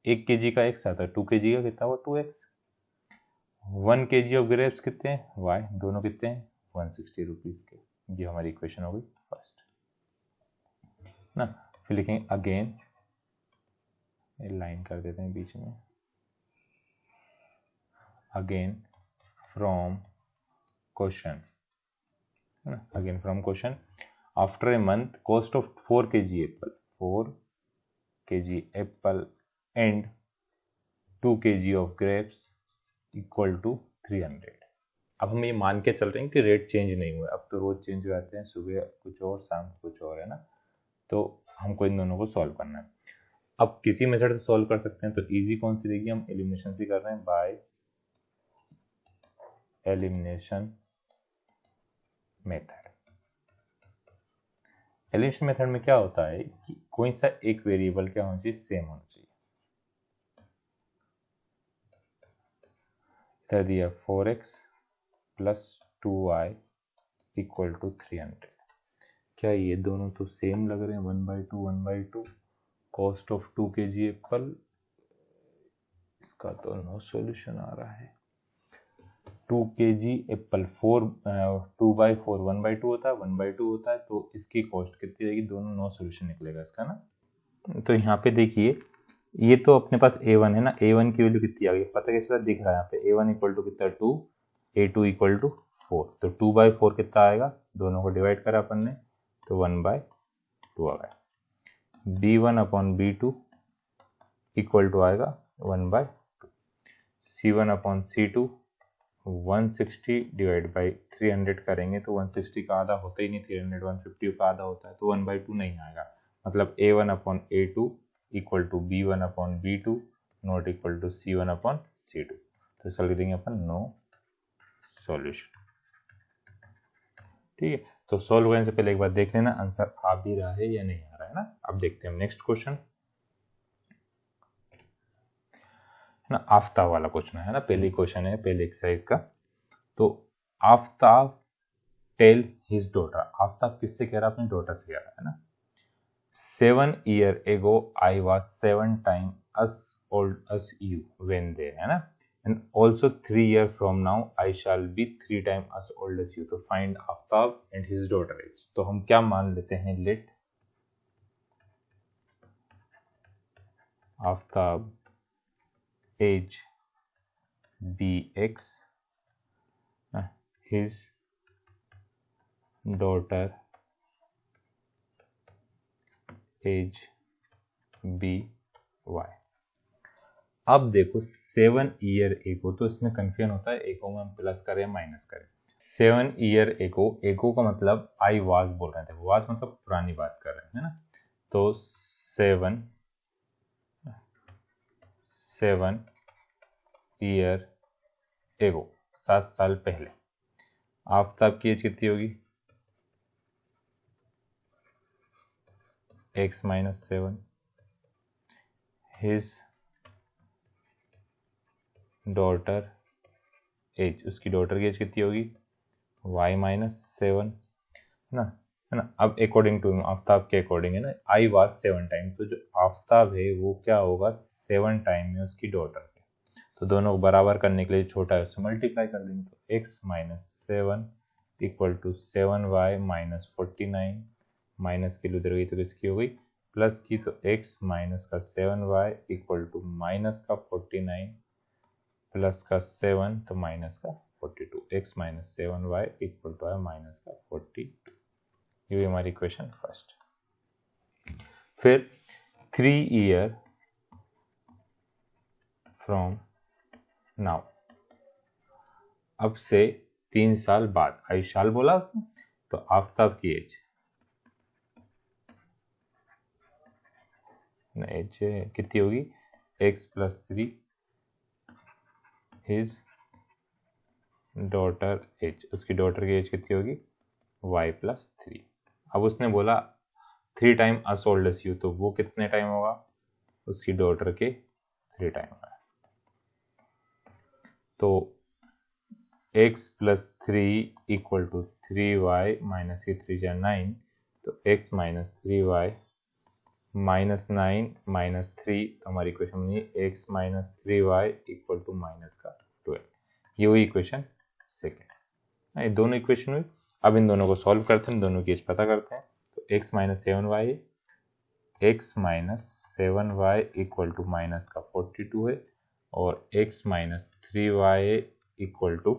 1 kg का x आता है, 2 kg का कितना हुआ 2x, 1 kg ऑफ ग्रेप्स कितने हैं y, दोनों कितने हैं 160 रुपीज के। ये हमारी इक्वेशन हो गई फर्स्ट ना। फिर लिखेंगे अगेन, लाइन कर देते हैं बीच में, अगेन फ्रॉम क्वेश्चन है ना, again from question after a month cost of 4 kg apple, 4 kg apple and 2 kg of grapes equal to 300। अब हम ये मान के चल रहे हैं कि रेट चेंज नहीं हुआ, अब तो रोज चेंज हो जाते हैं, सुबह कुछ और शाम कुछ और है ना। तो हमको इन दोनों को सॉल्व करना है। अब किसी मेथड से सॉल्व कर सकते हैं, तो इजी कौन सी देगी, हम एलिमिनेशन से कर रहे हैं, bye elimination method. Elimination method में क्या होता है कि कोई सा एक वेरिएबल क्या होना चाहिए, सेम होना चाहिए। तो दिया 4x plus 2y equal to 300। क्या ये दोनों तो सेम लग रहे हैं, 1/2 1/2। कॉस्ट ऑफ 2 kg एप्पल, इसका तो नो सॉल्यूशन आ रहा है। 2 kg एप्पल 2/4 1/2 होता है, 1/2 होता है, तो इसकी कॉस्ट कितनी रहेगी, दोनों नो सॉल्यूशन निकलेगा इसका ना। तो यहाँ पे देखिए ये तो अपने पास a1 है ना, a1 की वैल्यू कितनी आ गई पता कैसे दिख रहा है यहाँ पे, a1 इक्वल टू कितना 2, a2 इक्वल टू 4, तो 2/4 कितना आएगा, दोनों को डिवाइड करा अपन ने तो 1/2 आ गया। b1 upon b2 equal to आएगा 1/2, c1 upon c2 160 divide by 300 करेंगे तो 160 का आधा होता ही नहीं, 300 150 का आधा होता है, तो 1/2 नहीं आएगा। मतलब a1 upon a2 equal to b1 upon b2 not equal to c1 upon c2। तो इसका लिख देंगे अपन नो सॉल्यूशन। ठीक है, तो सॉल्व करने से पहले एक बार देख लेना आंसर आ भी रहा है या नहीं आ रहा है ना। अब देखते हैं नेक्स्ट क्वेश्चन ना, आफ्ताब वाला क्वेश्चन है ना, पहली क्वेश्चन है पहले एक्सरसाइज का। तो Aftab tell his daughter, Aftab किससे कह रहा है, अपनी डॉटर से कह रहा है ना। 7 years ago I was 7 times as old as you when there है ना। And also 3 year from now I shall be 3 times as old as you। तो find Aftab and his daughter age. तो हम क्या मान लेते हैं, let Aftab age be x, his daughter age be y। अब देखो 7 year एगो, तो इसमें कंफ्यूजन होता है, एगो में हम प्लस करें माइनस करें। 7 year एगो, एगो का मतलब आई वाज बोल रहे थे, वाज मतलब पुरानी बात कर रहे हैं ना। तो 7 year एगो, 7 साल पहले। आफ्ताब की एज कितनी होगी, x - 7, हिज डॉटर एज, उसकी डॉटर की एज कितनी होगी, y - 7, है ना। अब अकॉर्डिंग टू आफ्ताब के अकॉर्डिंग है ना, आई वाज 7 टाइम, तो जो आफ्ताब है वो क्या होगा 7 टाइम में उसकी डॉटर है। तो दोनों को बराबर करने के लिए छोटा है उससे मल्टीप्लाई कर देंगे। तो x - 7 equal to 7y - 49, minus की उधर गई तो किसकी हो गई, प्लस की। तो x माइनस का 7y इक्वल टू माइनस का 49 प्लस का 7 तो माइनस का 42। x - 7y इक्वल टू है माइनस का 42। ये हमारी इक्वेशन फर्स्ट। फिर 3 year फ्रॉम नाउ, अब से 3 साल बाद, आई शाल बोला उसने, तो आफ्ताब की एज कितनी होगी, x + 3 हिज डॉटर एज, उसकी डॉटर की एज कितनी होगी y + 3। अब उसने बोला 3 टाइम अस ओल्ड एस यू, तो वो कितने टाइम होगा, उसकी डॉटर के 3 टाइम होगा। तो x + 3 equal to 3y minus की 3 जा 9, तो x - 3y -9 - 3, तो हमारी इक्वेशन बनी x - 3y equal to minus का 12। ये हुई इक्वेशन सेकेंड। ये दोनों इक्वेशन हुई। अब इन दोनों को सॉल्व करते हैं, दोनों की एज पता करते हैं। तो x - 7y, x - 7y equal to minus का 42 है, और x - 3y equal to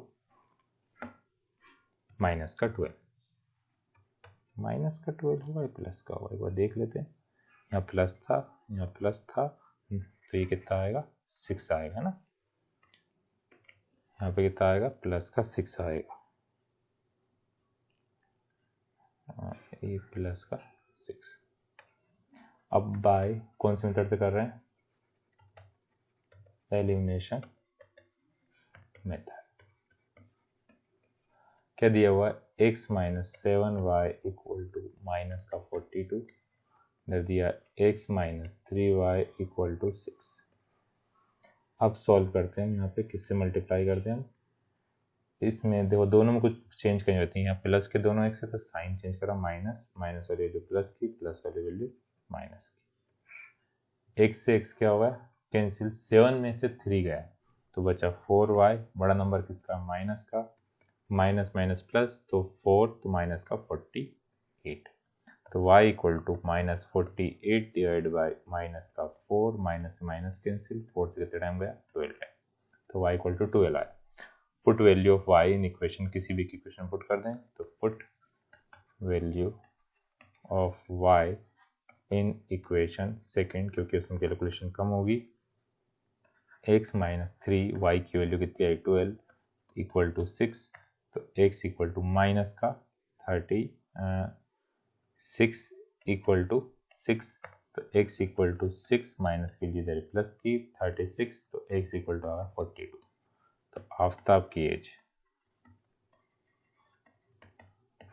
minus का 12। माइनस का 12 होगा प्लस का होगा, एक बार देख लेते हैं। यहाँ प्लस था, यहाँ प्लस था, तो ये कितना आएगा 6 आएगा ना। यहाँ पे कितना आएगा, प्लस का 6 आएगा, ये प्लस का 6। अब बाय कौन से मेथड से कर रहे हैं, एलिमिनेशन मेथड। क्या दिया हुआ है, x - 7y equal to minus का 42, इधर दिया x - 3y इक्वल टू 6। अब सॉल्व करते हैं, यहाँ पे किससे मल्टीप्लाई करते हैं हम, इसमें देखो दोनों में कुछ चेंज करनी होती है। यहाँ प्लस के दोनों x है तो साइन चेंज करा, माइनस माइनस वाली वैल्यू प्लस की, प्लस वाली वैल्यू माइनस की। x से x क्या होगा कैंसिल, 7 में से 3 गया तो बचा 4y, बड़ा नंबर किसका माइनस का, माइनस माइनस प्लस, तो 4 तो माइनस का 48, तो y equal to -48 divide by minus का 4, माइनस से माइनस कैंसिल, 4 से कितने टाइम गया 12 टाइम, तो y इक्वल टू 12 आया। Put value of y in equation, किसी भी इक्वेशन पुट कर दें, तो put value of y in equation second, क्योंकि उसमें कैलकुलेशन कम होगी, x - 3 y की वैल्यू कितनी आई 12 इक्वल टू 6, तो x इक्वल टू माइनस का 36 इक्वल टू 6, तो x इक्वल टू 6 माइनस की इधर प्लस की 36, तो x इक्वल टू आएगा 42। तो आफ्ताब की एज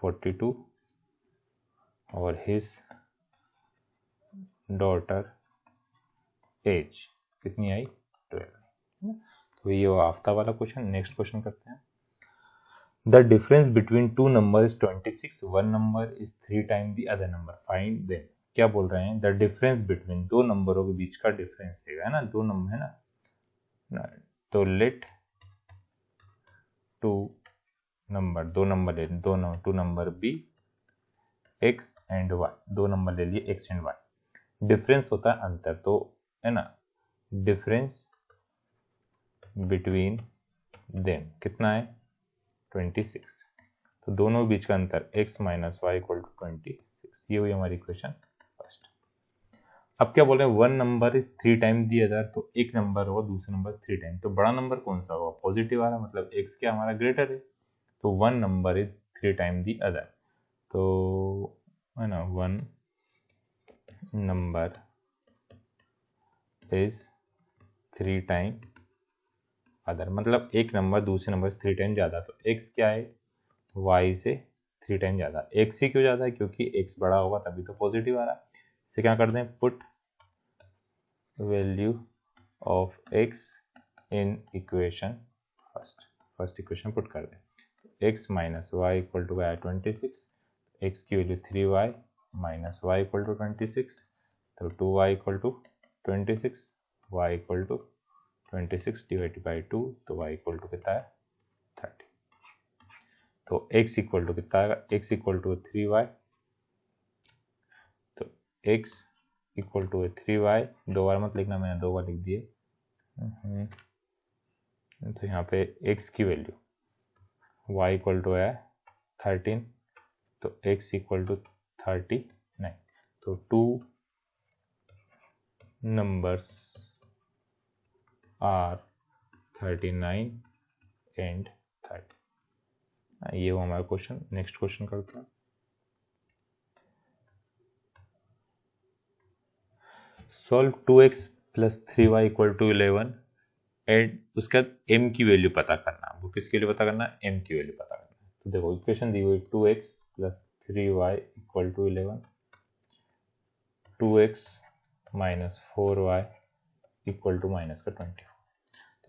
42 और हिज डॉटर एज कितनी आई 12। तो ये आफ्ताब वाला क्वेश्चन। नेक्स्ट क्वेश्चन करते हैं। The difference between two numbers is 26. One number is 3 times the other number. Find them. क्या बोल रहे हैं, द डिफरेंस बिटवीन, दो नंबरों के बीच का डिफरेंस है ना, दो नंबर है ना, तो लेट टू नंबर, दो नंबर ले, two number be x and y, दो नंबर ले लिए एक्स एंड वाई। डिफरेंस होता है अंतर, तो है ना, डिफरेंस बिटवीन देम कितना है 26। तो दोनों बीच का अंतर x minus y equal to 26। ये हुई हमारी इक्वेशन फर्स्ट। अब क्या बोल रहे हैं, one number is 3 time the other, तो एक नंबर होगा दूसरा नंबर 3 टाइम, तो बड़ा नंबर कौन सा होगा, पॉजिटिव वाला, मतलब x क्या हमारा ग्रेटर है, तो one number is 3 time the other, तो है ना one number is 3 time other, मतलब एक नंबर दूसरे नंबर से 3 टाइम ज्यादा, तो x क्या है y से 3 टाइम ज्यादा। x ही क्यों ज्यादा है, क्योंकि x बड़ा होगा तभी तो पॉजिटिव आ रहा है। इसे क्या कर दें, put value of x in equation first, first equation put कर दें, x minus y equal to 26, x की value 3y minus y equal to 26, तो 2y equal to 26, y equal to 26 divide by 2, तो y इक्वल टू कितना है 30। तो x इक्वल टू कितना आएगा, x इक्वल टू 3y, तो x इक्वल टू 3y, दो बार मत लिखना, मैंने दो बार लिख दिए, तो यहाँ पे x की वैल्यू y इक्वल टू है 13, तो x इक्वल टू 39, तो टू नंबर्स आर 39 एंड 30। ये वो हमारा क्वेश्चन। नेक्स्ट क्वेश्चन करते हैं, solve 2x plus 3y equal to 11 and उसके बाद m की वैल्यू पता करना। वो किसके लिए पता करना, m की वैल्यू पता करना। तो देखो इक्वेशन दी हुई 2x plus 3y equal to 11, 2x minus 4y equal to minus का 24।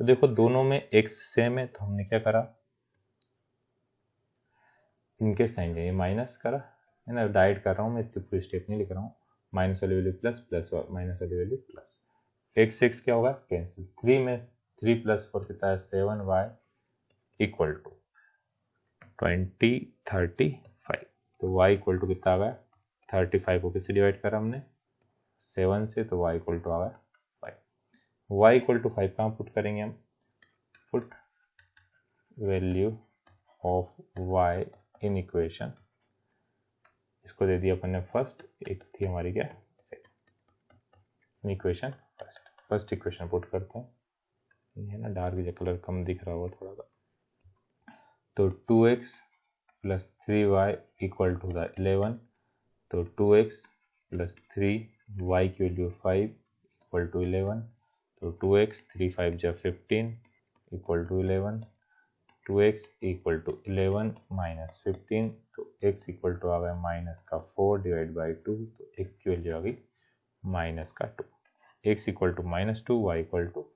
तो देखो दोनों में x सेम है, तो हमने क्या करा, इनके साइन चाहिए, माइनस करा है ना, डाइट कर रहा हूँ मैं, इतनी पूरी स्टेप नहीं लिख रहा हूँ, माइनस वाली वैल्यू प्लस, प्लस माइनस वाली वैल्यू प्लस, x क्या होगा कैंसिल, 3 में 3 प्लस 4 कितना है 7y इक्वल टू 35, तो y इक्वल टू कितना आ गया 35 को किससे डिवाइड करा हमने 7 से, तो y इक्वल टू आ गया 5। y इक्वल टू 5 कहाँ पुट करेंगे हम, put value of y in equation, इसको दे दिया अपन ने फर्स्ट, एक थी हमारी क्या second, equation first, first equation put करते हैं, ये ना डार्क कलर कम दिख रहा होगा थोड़ा सा, तो 2x plus 3y equal to the 11, तो 2x प्लस 3y की वैल्यू 5 इक्वल टू 11, तो 2x 3 5 जा 15 equal to 11, 2x equal to 11 minus 15, तो x इक्वल टू आ गया माइनस का 4 डिवाइड बाई 2, तो x की वैल्यू आ गई माइनस का 2, x equal to minus 2, y equal to,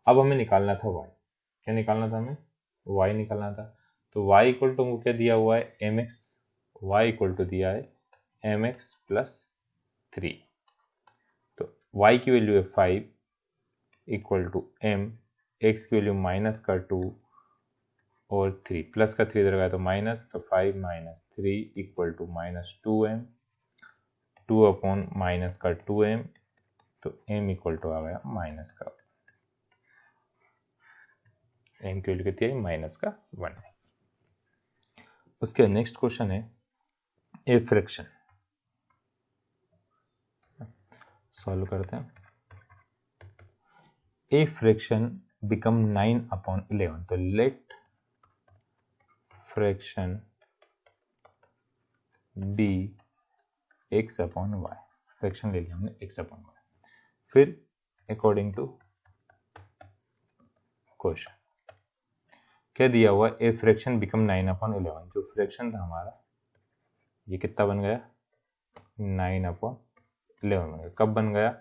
अब हमें निकालना था y, क्या निकालना था हमें, y निकालना था, तो y इक्वल टू क्या दिया हुआ है mx, y इक्वल टू दिया है mx प्लस 3, तो y की वैल्यू है 5 इक्वल टू m, x की वैल्यू माइनस का 2 और 3, प्लस का 3 इधर गया तो माइनस, तो 5 minus 3 equal to minus 2m, 2 upon minus का 2m, तो m इक्वल टू आ गया माइनस का, m की वैल्यू कितनी है माइनस का 1। उसके नेक्स्ट क्वेश्चन है ए फ्रैक्शन, सॉल्व करते हैं, ए फ्रैक्शन बिकम 9 अपॉन 11, तो let fraction be x upon y, fraction ले लिया हमने x अपॉन वाई, फिर अकॉर्डिंग टू क्वेश्चन क्या दिया हुआ, ए फ्रैक्शन बिकम 9 अपॉन 11, जो फ्रैक्शन था हमारा ये कितना बन गया 9 अपॉन 11 बन गया, कब बन गया,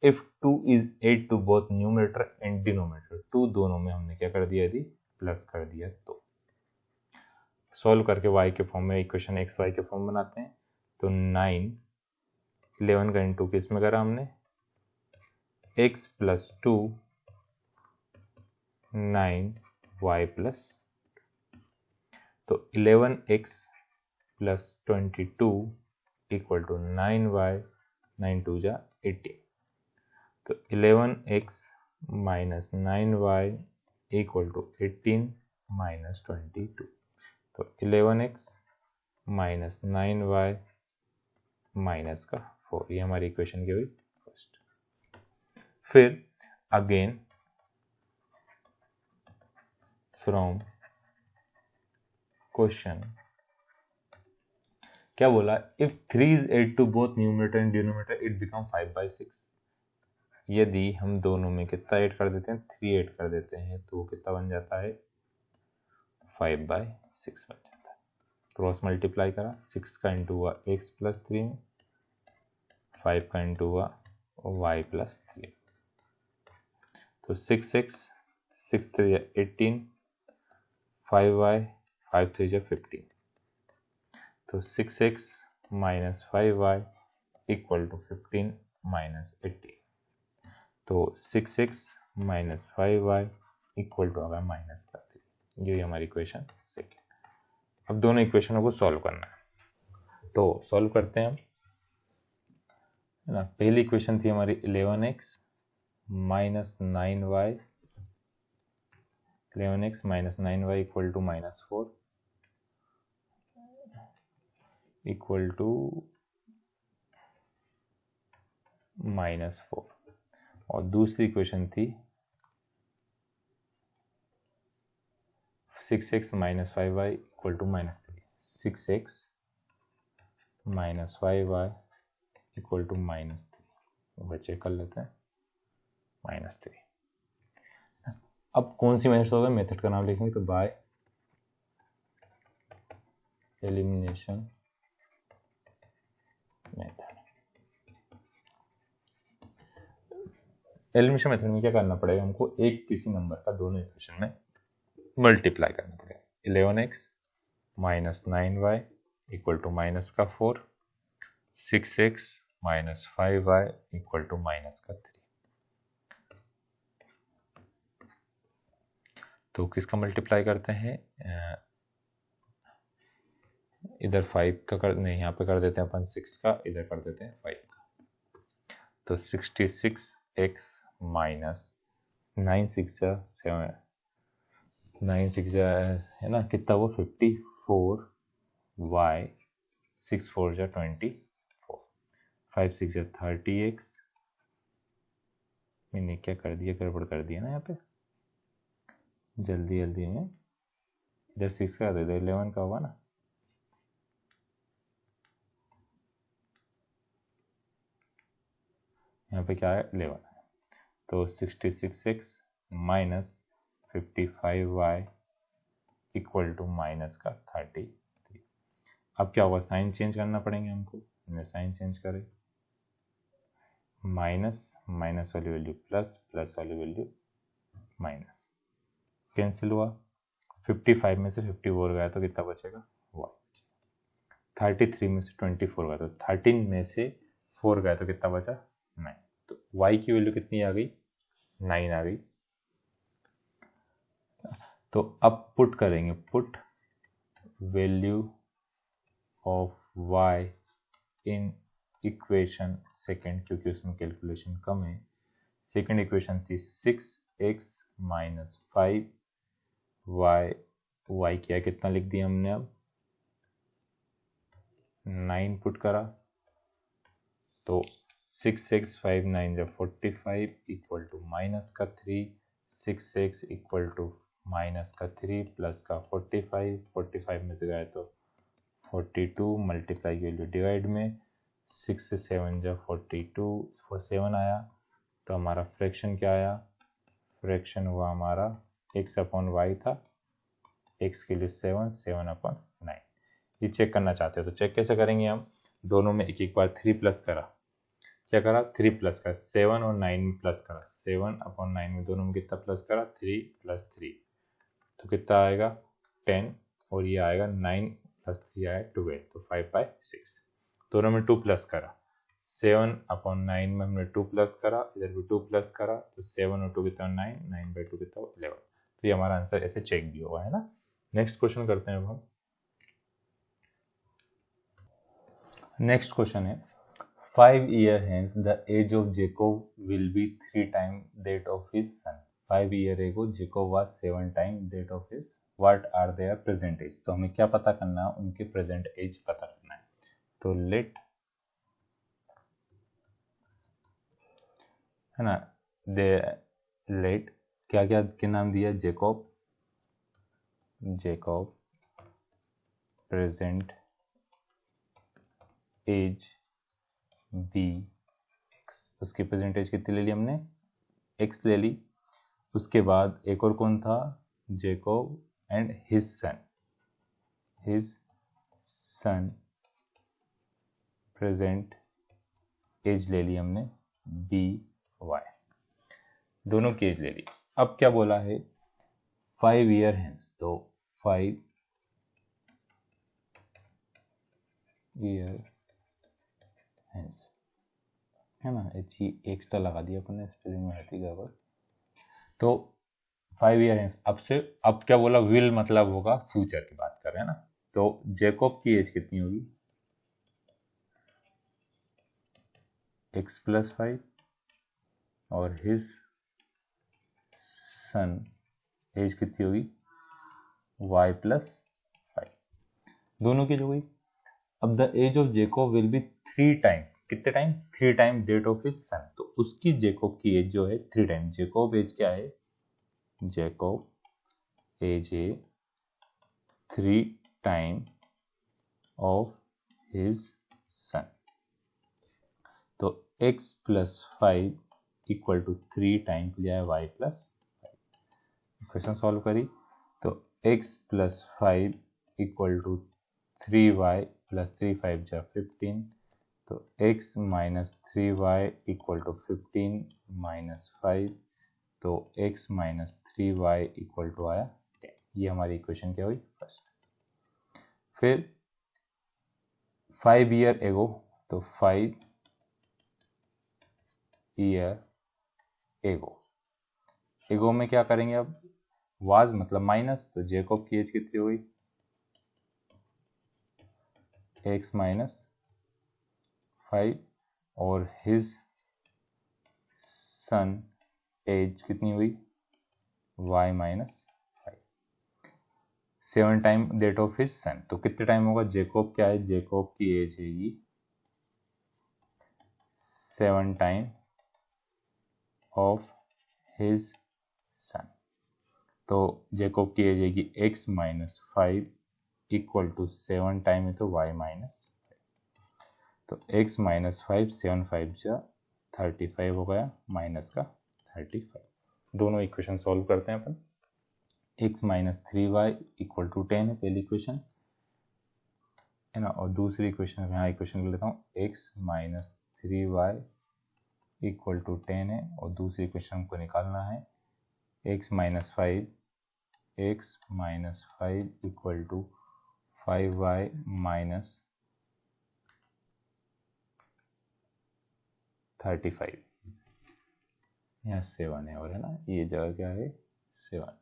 if 2 is 8 to both numerator and denominator, 2 दोनों में हमने क्या कर दिया यदि प्लस कर दिया, तो सॉल्व करके y के फॉर्म में इक्वेशन एक्स वाई के फॉर्म बनाते हैं, तो 9 11 का इंटू किस में करा हमने x प्लस 2 9y प्लस, तो 11x plus 22 equal to 9y, 9 2 जा 18, तो 11x minus 9y equal to 18 minus 22, तो 11x माइनस 9y माइनस का 4, ये हमारी इक्वेशन की हुई फर्स्ट। फिर अगेन फ्रॉम क्वेश्चन क्या बोला, if 3 is added to both numerator and denominator it become 5/6, यदि हम दोनों में कितना ऐड कर देते हैं, 3 ऐड कर देते हैं, तो वो कितना बन जाता है, 5/6 बन जाता है। क्रॉस मल्टीप्लाई करा, 6 का इंटू हुआ x प्लस 3 में, 5 का इंटू हुआ y प्लस 3, तो 6x 6 3 18, 5y 5 3 15, तो 6x minus 5y equal to 15 minus 18, तो 6x minus 5y equal to होगा माइनस का 3, ये हमारी इक्वेशन सेकेंड। अब दोनों इक्वेशनों को सॉल्व करना है, तो सॉल्व करते हैं हम, है ना। पहली इक्वेशन थी हमारी 11x minus 9y, 11x minus 9y equal to minus 4 equal to minus 4, और दूसरी इक्वेशन थी 6x minus 5y equal to minus 3, 6x minus 5y equal to minus 3, बच्चे कर लेते हैं माइनस 3। अब कौन सी मेथड होगा, मेथड का नाम लिखेंगे, तो bye elimination method. Elimination method में क्या करना पड़ेगा, हमको एक किसी नंबर का दोनों इक्वेशन में मल्टीप्लाई करना पड़ेगा। 11x minus 9y equal to minus का 4, 6x minus 5y equal to minus का 3, तो किसका मल्टीप्लाई करते हैं, इधर 5 का कर नहीं, यहाँ पे कर देते हैं अपन 6 का, इधर कर देते हैं 5 का, तो 66x माइनस 9 6 7 9 6 है ना, कितना वो 54y 6 4 जा 24, 5 6 30x, मैंने क्या कर दिया, गड़बड़ कर दिया ना यहाँ पे, जल्दी जल्दी में इधर 6 का दे दो, 11 का होगा ना, यहाँ पे क्या है 11, तो 66x minus 55y equal to minus का 33। अब क्या होगा, साइन चेंज करना पड़ेंगे हमको, हमने साइन चेंज करे, माइनस माइनस वाली वैल्यू प्लस, प्लस वाली वैल्यू माइनस, कैंसिल हुआ, 55 में से 54 गया तो कितना बचेगा, 1, 33 में से 24 गया तो 13 में से 4 गया तो कितना बचा, 9, तो y की वैल्यू कितनी आ गई, 9 आ गई। तो अब पुट करेंगे, put value of y in equation second, क्योंकि उसमें कैलकुलेशन कम है। सेकेंड इक्वेशन थी 6x माइनस 5y, y किया कितना लिख दिया हमने, अब 9 पुट करा, तो 6x 5 9 जा 45 इक्वल टू माइनस का 3, 6x इक्वल टू माइनस का 3 प्लस का 45, 45 में से गए तो 42, मल्टीप्लाई की वैल्यू डिवाइड में, 6 से 7 जा 42, 7 आया, तो हमारा फ्रैक्शन क्या आया, फ्रैक्शन हुआ हमारा x अपॉन y था, x के लिए 7, 7 अपॉन 9। ये चेक करना चाहते हो तो चेक कैसे करेंगे हम, दोनों में एक एक बार 3 प्लस करा, क्या करा 3 प्लस करा, 7 और 9 में प्लस करा, 7 अपॉन 9 में दोनों में कितना प्लस करा, 3 प्लस 3, तो कितना आएगा 10, और ये आएगा 9 प्लस 3 आया 12, तो 5/6। दोनों में 2 प्लस करा, 7 अपॉन 9 में हमने 2 प्लस करा, इधर भी 2 प्लस करा, तो 7 और 2 कितना 9, 9/2 कितना 11, तो ये हमारा आंसर ऐसे चेक भी होगा, है ना। नेक्स्ट क्वेश्चन करते हैं अब हम। नेक्स्ट क्वेश्चन है 5 years hence the age of Jacob will be 3 times that of his son. 5 years ago Jacob was 7 times that of his. What are their present age? तो हमें क्या पता करना है, उनके प्रेजेंट एज पता करना है। तो लेट, है ना, दे लेट क्या क्या के नाम दिया, Jacob present age be x. उसकी प्रेजेंट एज कितनी ले ली हमने, एक्स ले ली। उसके बाद एक और कौन था, Jacob and his son present age ले ली हमने बी वाई, दोनों की एज ले ली। अब क्या बोला है, 5 years hence, तो 5 years hence, है ना, एच ई एक्स्ट्रा लगा दिया अपन ने, स्पेलिंग में हटी गड़बड़। तो 5 years hence, अब क्या बोला, विल मतलब होगा फ्यूचर की बात कर रहे हैं ना। तो जेकॉब की एज कितनी होगी, x + 5 और हिज सन एज कितनी होगी, y + 5, दोनों की जो हुई। अब the age of Jacob will be 3 time, कितने time, 3 time that of his son. तो उसकी जेकॉब की एज जो है 3 टाइम, जेकॉब एज क्या है, Jacob age a 3 time of his son. तो x + 5 = 3 टाइम की जाए y + 5। क्वेश्चन सॉल्व करी तो x + 5 = 3y + 3 5 जा 15, तो x - 3y = 15 - 5, तो x - 3y = आया 10। ये हमारी इक्वेशन क्या हुई, फर्स्ट। फिर 5 years ago, तो 5 years ago में क्या करेंगे, अब वाज मतलब माइनस, तो जेकॉब की एज कितनी हुई, x - 5 और हिज सन एज कितनी हुई, y - 5, 7 time that of his son. तो कितने टाइम होगा, जेकॉब क्या है, जेकॉब की एज है ये 7 टाइम ऑफ हिज सन। तो जेकॉब की एज है x - 5 = 7 टाइम है, तो y - 5, तो x - 5 7 5 जा 35 हो गया, माइनस का 35। दोनों इक्वेशन सॉल्व करते हैं अपन। x - 3y = 10 है पहली इक्वेशन, है ना, और दूसरी इक्वेशन यहाँ इक्वेशन ले लेता हूँ, x - 3y = 10 है, और दूसरी इक्वेशन को निकालना है x - 5 = 5y - 35, यहाँ 7 है, और है ना, ये जगह क्या है 7।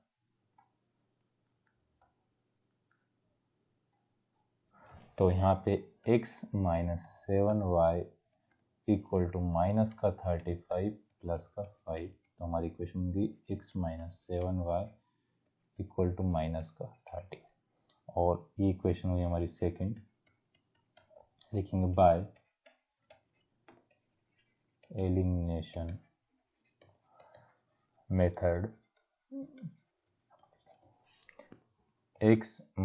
तो यहाँ पे x - 7y = माइनस का 35 प्लस का 5, तो हमारी इक्वेशन होगी x - 7y = माइनस का 30, और ये इक्वेशन हुई हमारी सेकंड। लिखेंगे bye elimination method x -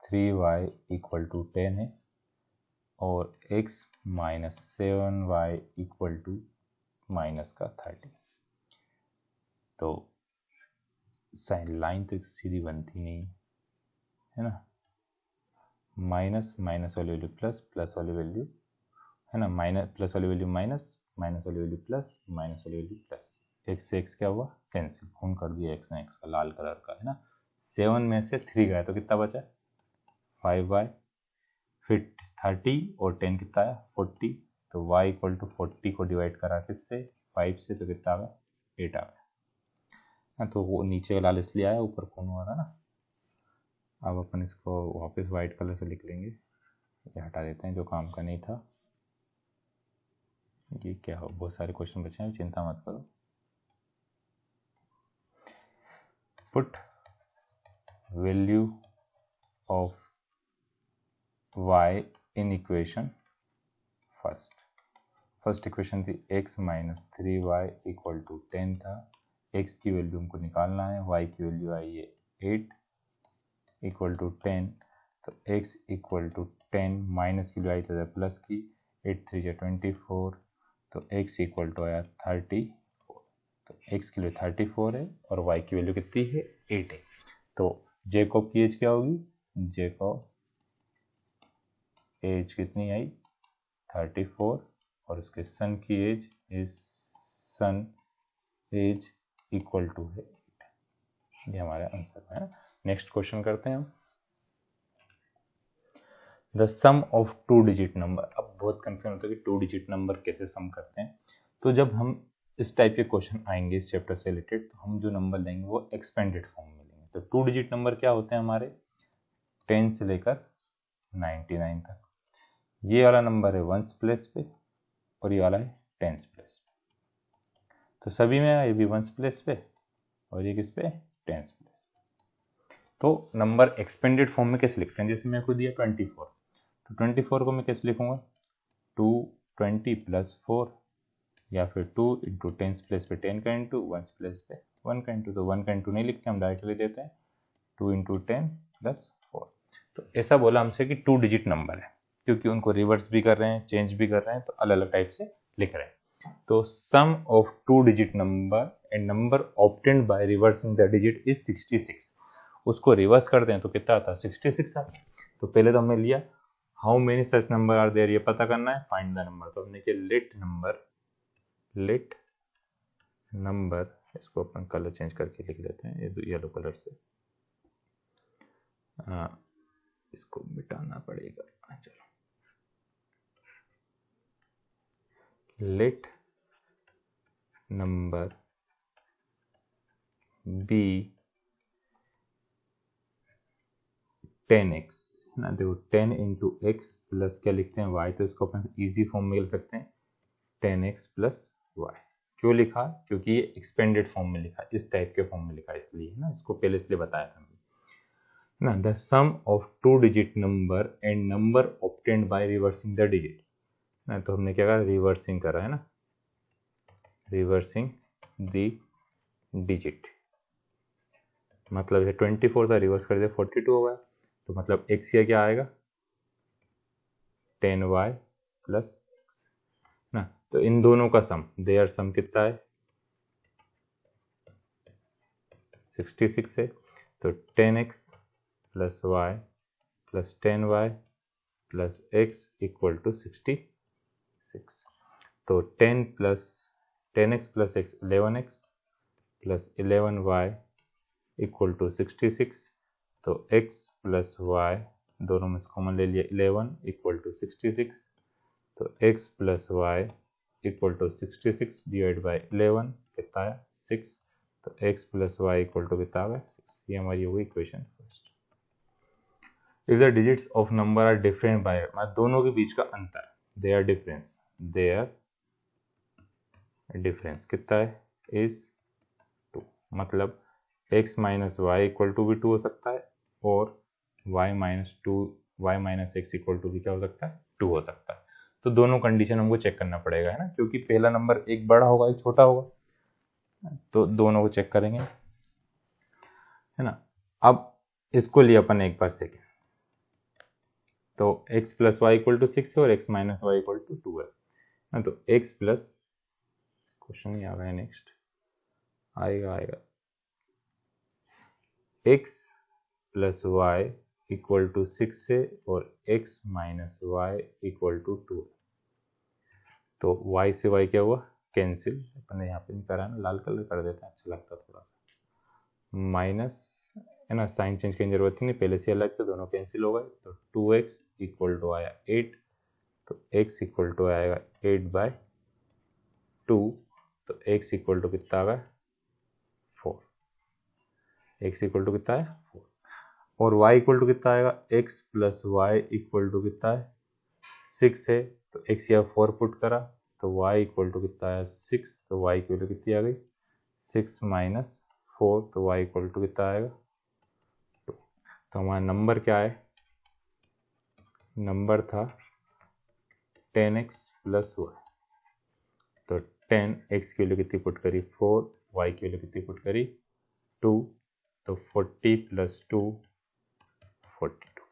3y = 10 है, और x - 7y = माइनस का 30। तो साइन लाइन तो सीधी बनती नहीं, है ना, माइनस माइनस वाली वैल्यू प्लस, प्लस वाली वैल्यू, है ना, माइनस प्लस वाली वैल्यू माइनस, माइनस वाली वैल्यू प्लस, माइनस वाली वैल्यू प्लस। एक्स से एक्स क्या हुआ, कैंसिल, खून कर दिया एक्स ने एक्स का, लाल कलर का, है ना। 7 में से 3 गया तो कितना बचा, 5y, फिर 30 और 10 कितना आया 40, तो y = 40 को डिवाइड करा किससे, 5 से, तो कितना आ गया 8 आ गया। तो वो नीचे लाल इसलिए आया, ऊपर कौन हुआ था ना। अब अपन इसको वापस वाइट कलर से लिख लेंगे, ये हटा देते हैं जो काम का नहीं था। ये क्या हो, बहुत सारे क्वेश्चन बचे हैं, चिंता मत करो। Put value of y in equation first equation थी x minus 3y equal to 10 था। x की वैल्यू हमको निकालना है, y की वैल्यू आई है 8 इक्वल टू 10। तो x इक्वल टू 10 माइनस की वैल्यू आई थी प्लस की, 8 3 जा 24, तो x इक्वल टू आया 34। तो x की वैल्यू 34 है और y की वैल्यू कितनी है 8 है। तो जेकॉब की एज क्या होगी, जेकॉब एज कितनी आई 34 और उसके सन की age is son age equal to है 8। ये हमारा आंसर है। नेक्स्ट क्वेश्चन करते हैं हम। The sum of 2 digit number. अब बहुत कंफ्यूजन होता है कि 2 डिजिट नंबर कैसे सम करते हैं। तो जब हम इस टाइप के क्वेश्चन आएंगे इस चैप्टर से रिलेटेड, तो हम जो नंबर लेंगे वो एक्सपेंडेड फॉर्म में लेंगे। तो 2 डिजिट नंबर क्या होते हैं हमारे, 10 से लेकर 99 तक। ये वाला नंबर है 1s प्लेस पे और ये वाला है 10s प्लेस पे। तो सभी में ये भी 1s प्लेस पे और ये किस पे 10s प्लेस पे। तो नंबर एक्सपेंडेड फॉर्म में कैसे लिखते हैं, जैसे मैं खुद दिया 24, तो 24 को मैं कैसे लिखूंगा 220 प्लस 4, या फिर 2 इंटू 10s प्लेस पे 10 का इंटू, 1s प्लेस पे 1 का इंटू। तो 1 का इंटू नहीं लिखते हम, डायरेक्ट ले देते हैं 2 इंटू 10 प्लस 4। तो ऐसा बोला हमसे कि 2 डिजिट नंबर है, क्योंकि उनको रिवर्स भी कर रहे हैं चेंज भी कर रहे हैं, तो अलग अलग टाइप से लिख रहे हैं। तो sum of 2 digit number and number obtained by reversing the digit is 66। उसको रिवर्स करते हैं तो कितना आता है 66 आता है। तो पहले तो हमने लिया how many such number are there, ये पता करना है, फाइंड द नंबर। तो हमने किया लेट नंबर, इसको अपन कलर चेंज करके लिख लेते हैं, ये येलो कलर से, इसको मिटाना पड़ेगा। चलो, लेट नंबर बी 10x ना। देखो 10 इंटू एक्स प्लस क्या लिखते हैं y, तो इसको अपन इजी फॉर्म में लिख सकते हैं 10x प्लस वाई। क्यों लिखा, क्योंकि ये एक्सपेंडेड फॉर्म में लिखा, इस टाइप के फॉर्म में लिखा इसलिए ना, इसको पहले इसलिए बताया था ना। The sum of 2 digit number and number obtained by reversing the digit ना। तो हमने क्या करा, रिवर्सिंग करा है ना, रिवर्सिंग द डिजिट, मतलब ये 24 था, रिवर्स कर दिया 42 हो गया। तो मतलब x या क्या आएगा 10y प्लस x ना। तो इन दोनों का सम, देयर सम कितना है 66 है। तो 10x plus y plus 10y plus x equal to 66। तो 10x plus x 11x plus 11y equal to 66। तो x प्लस y दोनों में कॉमन ले लिया 11 इक्वल टू 66। तो x plus y equal to 66 divide by 11 कितना है 6। तो x plus y equal to कितना है 6। ये हमारी हुई equation first. If the digits of number are different by, मतलब दोनों के बीच का अंतर, देयर डिफरेंस कितना है इज 2। मतलब x minus y equal to भी 2 हो सकता है और y minus x equal to भी क्या हो सकता है 2 हो सकता है। तो दोनों कंडीशन हमको चेक करना पड़ेगा है ना, क्योंकि पहला नंबर एक बड़ा होगा एक छोटा होगा, तो दोनों को चेक करेंगे है ना। अब इसको लिया अपन एक बार सेकेंड, तो x plus y equal to 6 है और x minus y equal to 2 है ना। तो x प्लस, क्वेश्चन ही आ गया, नेक्स्ट आएगा x plus y equal to 6 है और x minus y equal to 2। तो y से y क्या हुआ कैंसिल, अपन ने यहाँ पे नहीं करा ना, लाल कलर कर देते हैं, अच्छा लगता थोड़ा सा। माइनस है ना, साइन चेंज करने की जरूरत ही नहीं, पहले से अलग थे, दोनों कैंसिल हो गए। तो 2x इक्वल टू आया 8, तो x इक्वल टू आएगा 8/2। तो x इक्वल टू कितना आ गया 4। x इक्वल टू कितना है 4, और y इक्वल टू कितना आएगा x plus y equal to कितना है 6 है, तो x या 4 पुट करा तो y इक्वल टू कितना आया 6, तो y की वैल्यू कितनी आ गई 6 माइनस 4, तो y इक्वल टू कितना आएगा 2। तो हमारा नंबर क्या है, नंबर था 10x प्लस वाई, तो 10x की वैल्यू कितनी पुट करी 4, y की वैल्यू कितनी पुट करी 2, तो 40 प्लस 2 42,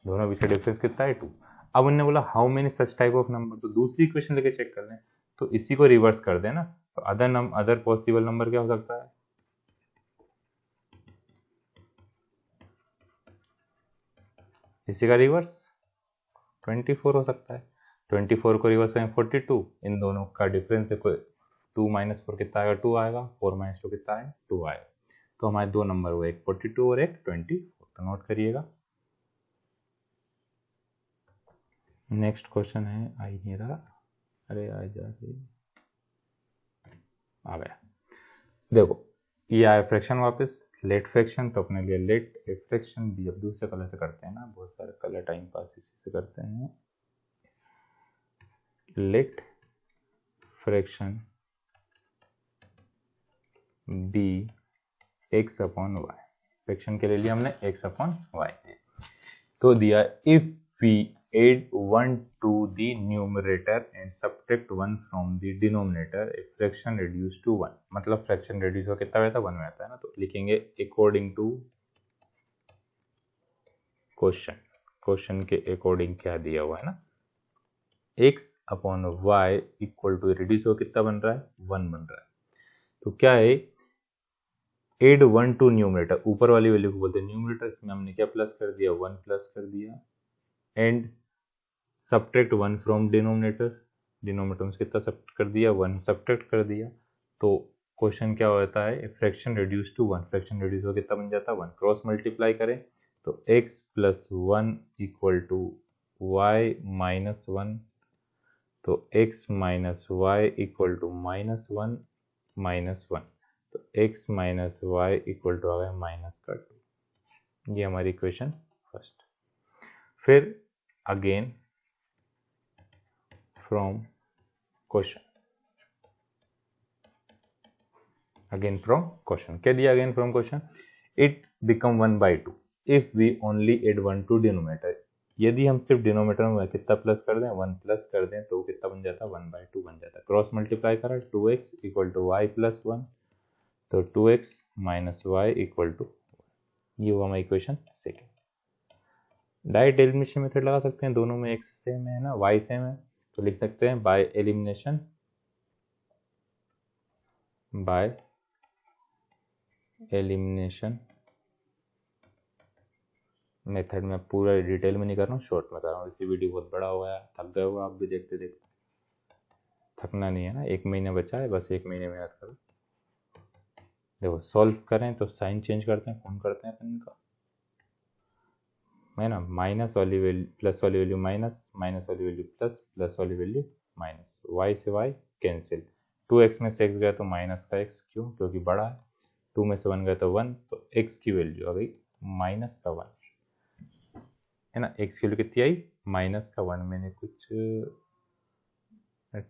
दोनों बीच का डिफरेंस कितना है 2। अब उन्होंने बोला how many such type of number, तो दूसरी इक्वेशन लेके चेक कर लें, तो इसी को रिवर्स कर देना, तो अदर पॉसिबल नंबर क्या हो सकता है, इसी का रिवर्स 24 हो सकता है, 24 को रिवर्स करें 42, इन दोनों का डिफरेंस देखो 2 माइनस 4 कितना आएगा 2 आएगा, 4 माइनस 2 कितना है 2 आएगा, तो हमारे दो नंबर हुए एक 42 और एक 24, तो नोट करिएगा। नेक्स्ट क्वेश्चन है, आई नहीं रहा, अरे आ जा आ गया, देखो ये आया फ्रैक्शन वापस, लेट फ्रैक्शन, तो अपने लिए लेट फ्रैक्शन भी अब दूसरे कलर से करते हैं ना, बहुत सारे कलर टाइम पास इसी से करते हैं। Let fraction be x upon y, fraction के ले लिया हमने एक्स अपॉन वाई, तो दिया if we add 1 to the numerator and subtract 1 from the denominator, a fraction reduced to 1, मतलब फ्रैक्शन reduce हो कितना रहता है 1 में आता है ना, तो लिखेंगे according to क्वेश्चन के अकॉर्डिंग क्या दिया हुआ है ना, x upon y equal to reduce हो कितना बन रहा है 1 बन रहा है, तो क्या है एड 1 टू न्यूमरेटर, ऊपर वाली वैल्यू को बोलते हैं न्यूमरेटर, इसमें हमने क्या प्लस कर दिया 1 प्लस कर दिया, and subtract 1 from denominator, denominator में कितना सब्ट्रैक्ट कर दिया 1 सब्ट्रैक्ट कर दिया, तो क्वेश्चन क्या होता है fraction reduce to 1, fraction reduce हो कितना बन जाता है 1, क्रॉस मल्टीप्लाई करें तो x plus 1 equal to y minus 1, तो x minus y equal to minus 1 minus 1, तो x minus y equal to आ गया माइनस का 2, ये हमारी इक्वेशन फर्स्ट। फिर again from question, again from question क्या दिया, again from question, it become 1 by 2 if we only add 1 to denominator, यदि हम सिर्फ डिनोमिनेटर में कितना प्लस कर दें 1 प्लस कर दें तो कितना बन जाता है 1 by 2 बन जाता है, क्रॉस मल्टीप्लाई करा 2x equal to Y plus 1, तो 2x minus y equal to, ये हुआ हमारी equation second. Direct elimination method लगा सकते हैं, दोनों में x सेम है ना y सेम है, तो लिख सकते हैं by elimination, bye elimination method में, पूरा डिटेल में नहीं कर रहा हूँ, शॉर्ट में कर रहा हूँ, इसी वीडियो बहुत बड़ा हो गया, थक गए हो आप भी देखते देखते, थकना नहीं है ना, 1 महीने बचा है, बस 1 महीने मेहनत करो। देखो सॉल्व करें तो साइन चेंज करते हैं, कौन करते हैं अपन का, है ना, माइनस वाली वैल्यू प्लस वाली वैल्यू माइनस, माइनस वाली वैल्यू प्लस, प्लस वाली वैल्यू माइनस, वाई से वाई कैंसिल, 2x में से x गया तो माइनस का x, क्यों, क्योंकि बड़ा है, 2 में से 1 गया तो 1, तो x की वैल्यू आ गई माइनस का 1, है ना, x की वैल्यू कितनी आई माइनस का 1, मैंने कुछ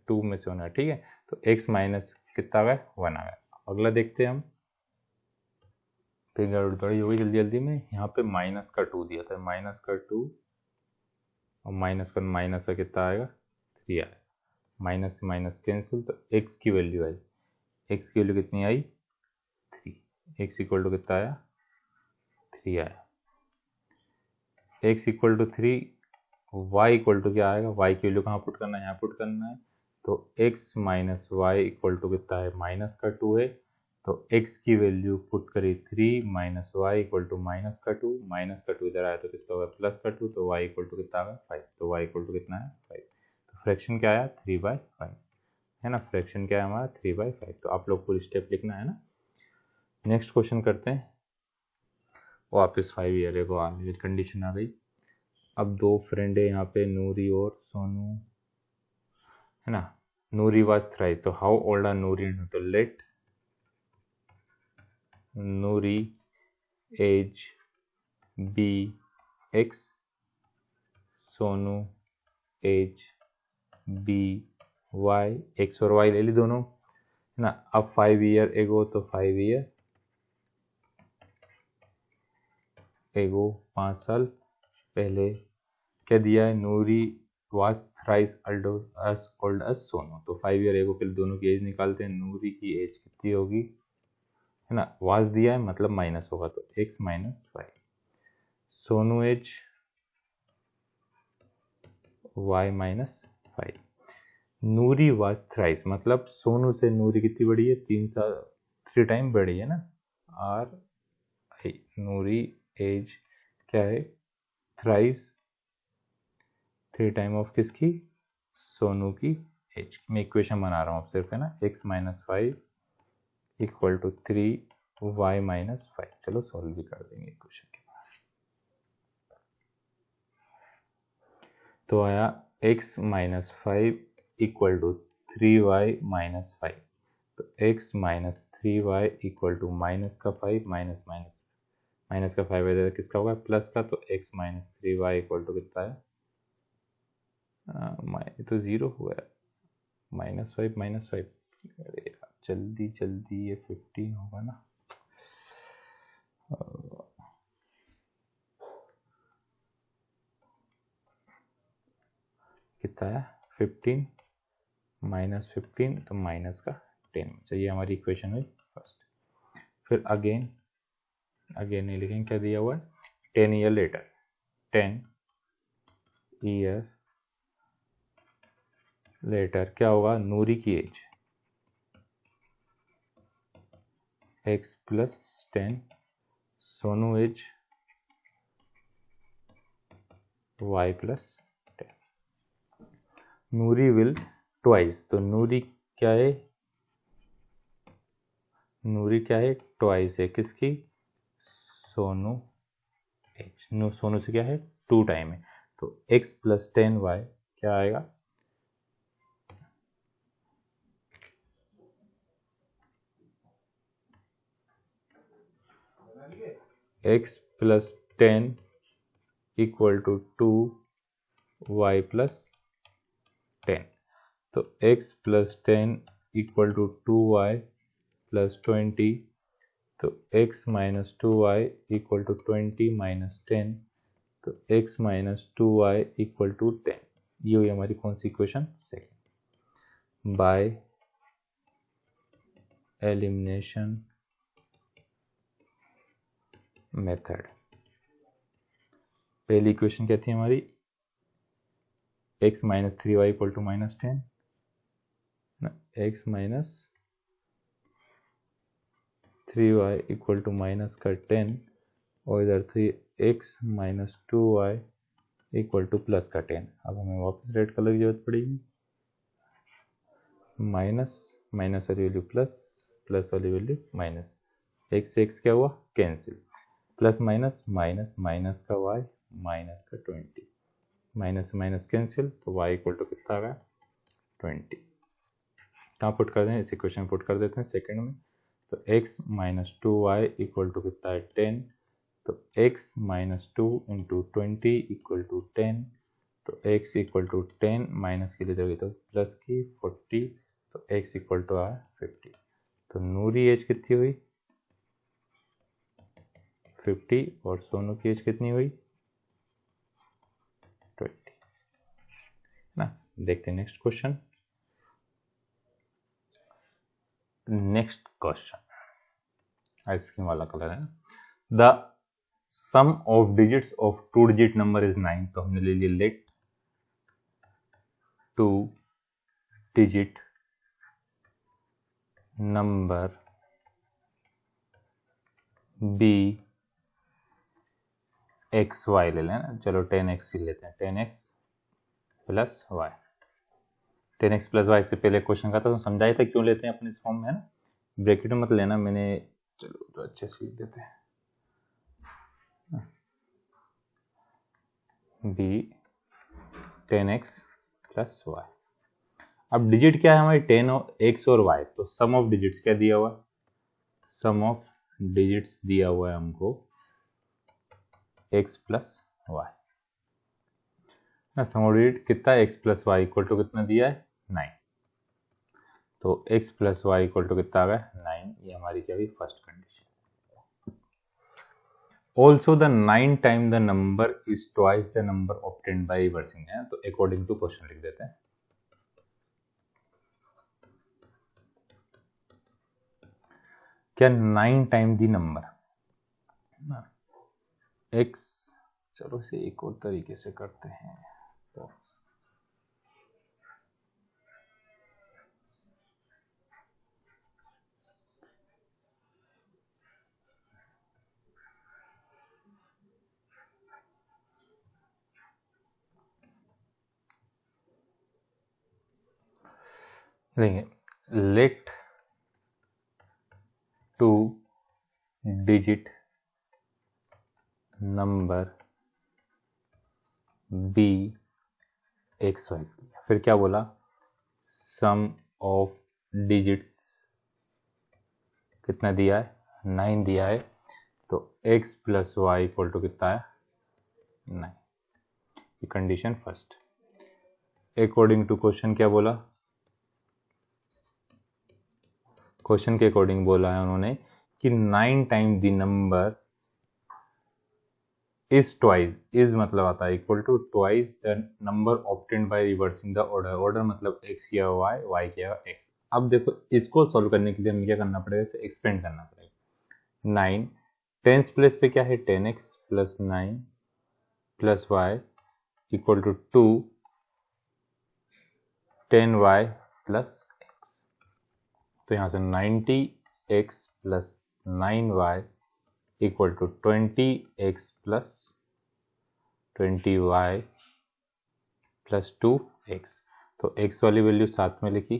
2 में से 1 है, ठीक है, तो x माइनस कितना आ गया 1 आ गया। अगला देखते हैं हम, फिर गड़बड़ी होगी जल्दी जल्दी में, यहाँ पे माइनस का 2 दिया था, माइनस का 2 और माइनस का कितना आएगा 3 आएगा, माइनस से माइनस कैंसिल, तो x की वैल्यू आई, x की वैल्यू कितनी आई 3, x इक्वल टू कितना आया 3 आया, x equal to 3, y equal to क्या आएगा, y की वैल्यू कहाँ पुट करना है, यहाँ पुट करना है, तो x minus y equal to कितना है माइनस का 2 है, तो x की वैल्यू पुट करी 3 minus y equal to minus का 2, माइनस का 2 इधर आया तो किसका होगा प्लस का 2, तो y इक्वल टू कितना आ गया 5, तो y इक्वल टू कितना है 5, तो फ्रैक्शन क्या आया 3/5, है ना, फ्रैक्शन क्या है हमारा 3/5, तो आप लोग पूरी स्टेप लिखना है ना। नेक्स्ट क्वेश्चन करते हैं, वापस 5 ईयर को आने की कंडीशन आ गई, अब दो फ्रेंड है यहाँ पे नूरी और सोनू, है ना, नूरी वाज थ्राइस, तो हाउ ओल्ड आर नूरी, तो let Noori age be x, Sonu age be y, x और वाई ले ली दोनों है ना। अब 5 ईयर एगो, तो 5 ईयर एगो 5 साल पहले क्या दिया है, नूरी was thrice as old as Sonu. तो 5 ईयर एगो के दोनों की एज निकालते हैं। नूरी की एज कितनी होगी है ना, वाज दिया है मतलब माइनस होगा, तो x minus y. Sonu age y minus 5। Noori was thrice मतलब सोनू से नूरी कितनी बड़ी है, 3 टाइम बड़ी है ना, आर आई। नूरी एज क्या है, थ्राइस 3 टाइम ऑफ किसकी, सोनू की एज। मैं इक्वेशन बना रहा हूँ सिर्फ है ना, x minus 5 equal to 3 y minus 5। चलो सॉल्व भी कर देंगे इक्वेशन के बाद। तो आया x minus 5 equal to 3y minus 5। तो x minus 3y equal to minus का 5 माइनस माइनस माइनस का 5 है, किसका होगा, प्लस का। तो x minus 3y equal to कितना है, तो 0 हुआ है, माइनस 5 माइनस 5। अरे यार जल्दी जल्दी, ये 15 होगा ना। कितना है 15 माइनस 15, तो माइनस का 10। चाहिए हमारी इक्वेशन हुई फर्स्ट। फिर अगेन नहीं लिखेंगे, क्या दिया हुआ है, 10 ईयर लेटर। 10 ईयर लेटर क्या होगा, नूरी की age x plus 10, Sonu age y plus 10। Noori will twice, तो नूरी क्या है, ट्वाइस है किसकी, सोनू एज। सोनू से क्या है, 2 टाइम है, तो x प्लस 10y क्या आएगा, x plus 10 equal to 2y plus 10। तो x plus 10 equal to 2y plus 20। तो x minus 2y equal to 20 minus 10। तो x minus 2y equal to 10। ये हुई हमारी कौन सी equation, second. By elimination method. पहली इक्वेशन क्या थी हमारी, x minus 3y equal to minus 10, x minus 3y equal to minus का 10, और इधर थी x minus 2y equal to plus का 10। अब हमें वापस रेड कलर की जरूरत पड़ेगी, माइनस माइनस वाली वैल्यू प्लस, प्लस वाली वैल्यू माइनस, x से x क्या हुआ, cancel, plus minus minus, minus का y माइनस का 20, माइनस माइनस कैंसिल, तो y इक्वल टू कितना आ गया, 20। कहाँ पुट कर दें, इस इक्वेशन पुट कर देते हैं सेकंड में। तो x minus 2y equal to कितना है, 10। तो x minus 2 into 20 equal to 10। तो x इक्वल टू 10 माइनस के लिए दोगे तो प्लस की 40। तो x इक्वल टू आया 50। तो नूरी एज कितनी हुई, 50, और सोनू की एज कितनी हुई, 20 ना। देखते हैं next question. Next question ice cream वाला कलर है। The sum of digits of 2 digit number is 9। तो हमने ले लिया let 2 digit number be x y ले लेना, चलो 10x ही लेते हैं, 10x plus Y. 10x plus Y से पहले क्वेश्चन का था तो समझाया था क्यों लेते हैं अपने इस फॉर्म में, है ना, ब्रैकेट में मत लेना, मैंने चलो तो अच्छे से लिख देते हैं, बी 10x प्लस वाई। अब डिजिट क्या है हमारी, 10x और y, तो सम ऑफ डिजिट्स क्या दिया हुआ, सम ऑफ डिजिट्स दिया हुआ है हमको x प्लस वाई ना, सम ऑफ डिजिट कितना x plus y equal to कितना दिया है 9, तो x plus y equal to कितना आ गया 9, ये हमारी क्या हुई first condition. Also the 9 time the number is twice the number obtained by reversing है, तो अकॉर्डिंग टू क्वेश्चन लिख देते हैं। क्या 9 टाइम द नंबर x, चलो इसे एक और तरीके से करते हैं, तो लेंगे let 2 digit number be x y, फिर क्या बोला सम ऑफ डिजिट्स कितना दिया है 9 दिया है, तो x plus y equal to कितना है 9, ये condition first. According to question क्या बोला, क्वेश्चन के अकॉर्डिंग बोला है उन्होंने कि 9 time the number is twice, is मतलब आता है equal to twice the number obtained by reversing the order, order मतलब x किया वाई, वाई किया x। अब देखो इसको सॉल्व करने के लिए हमें क्या करना पड़ेगा, इसे एक्सपेंड करना पड़ेगा। 9 टेंस प्लेस पे क्या है 10x plus 9 plus y equal to 2 10y plus x, तो यहाँ से 90x plus 9y equal to 20x plus 20y plus 2x, तो x वाली वैल्यू साथ में लिखी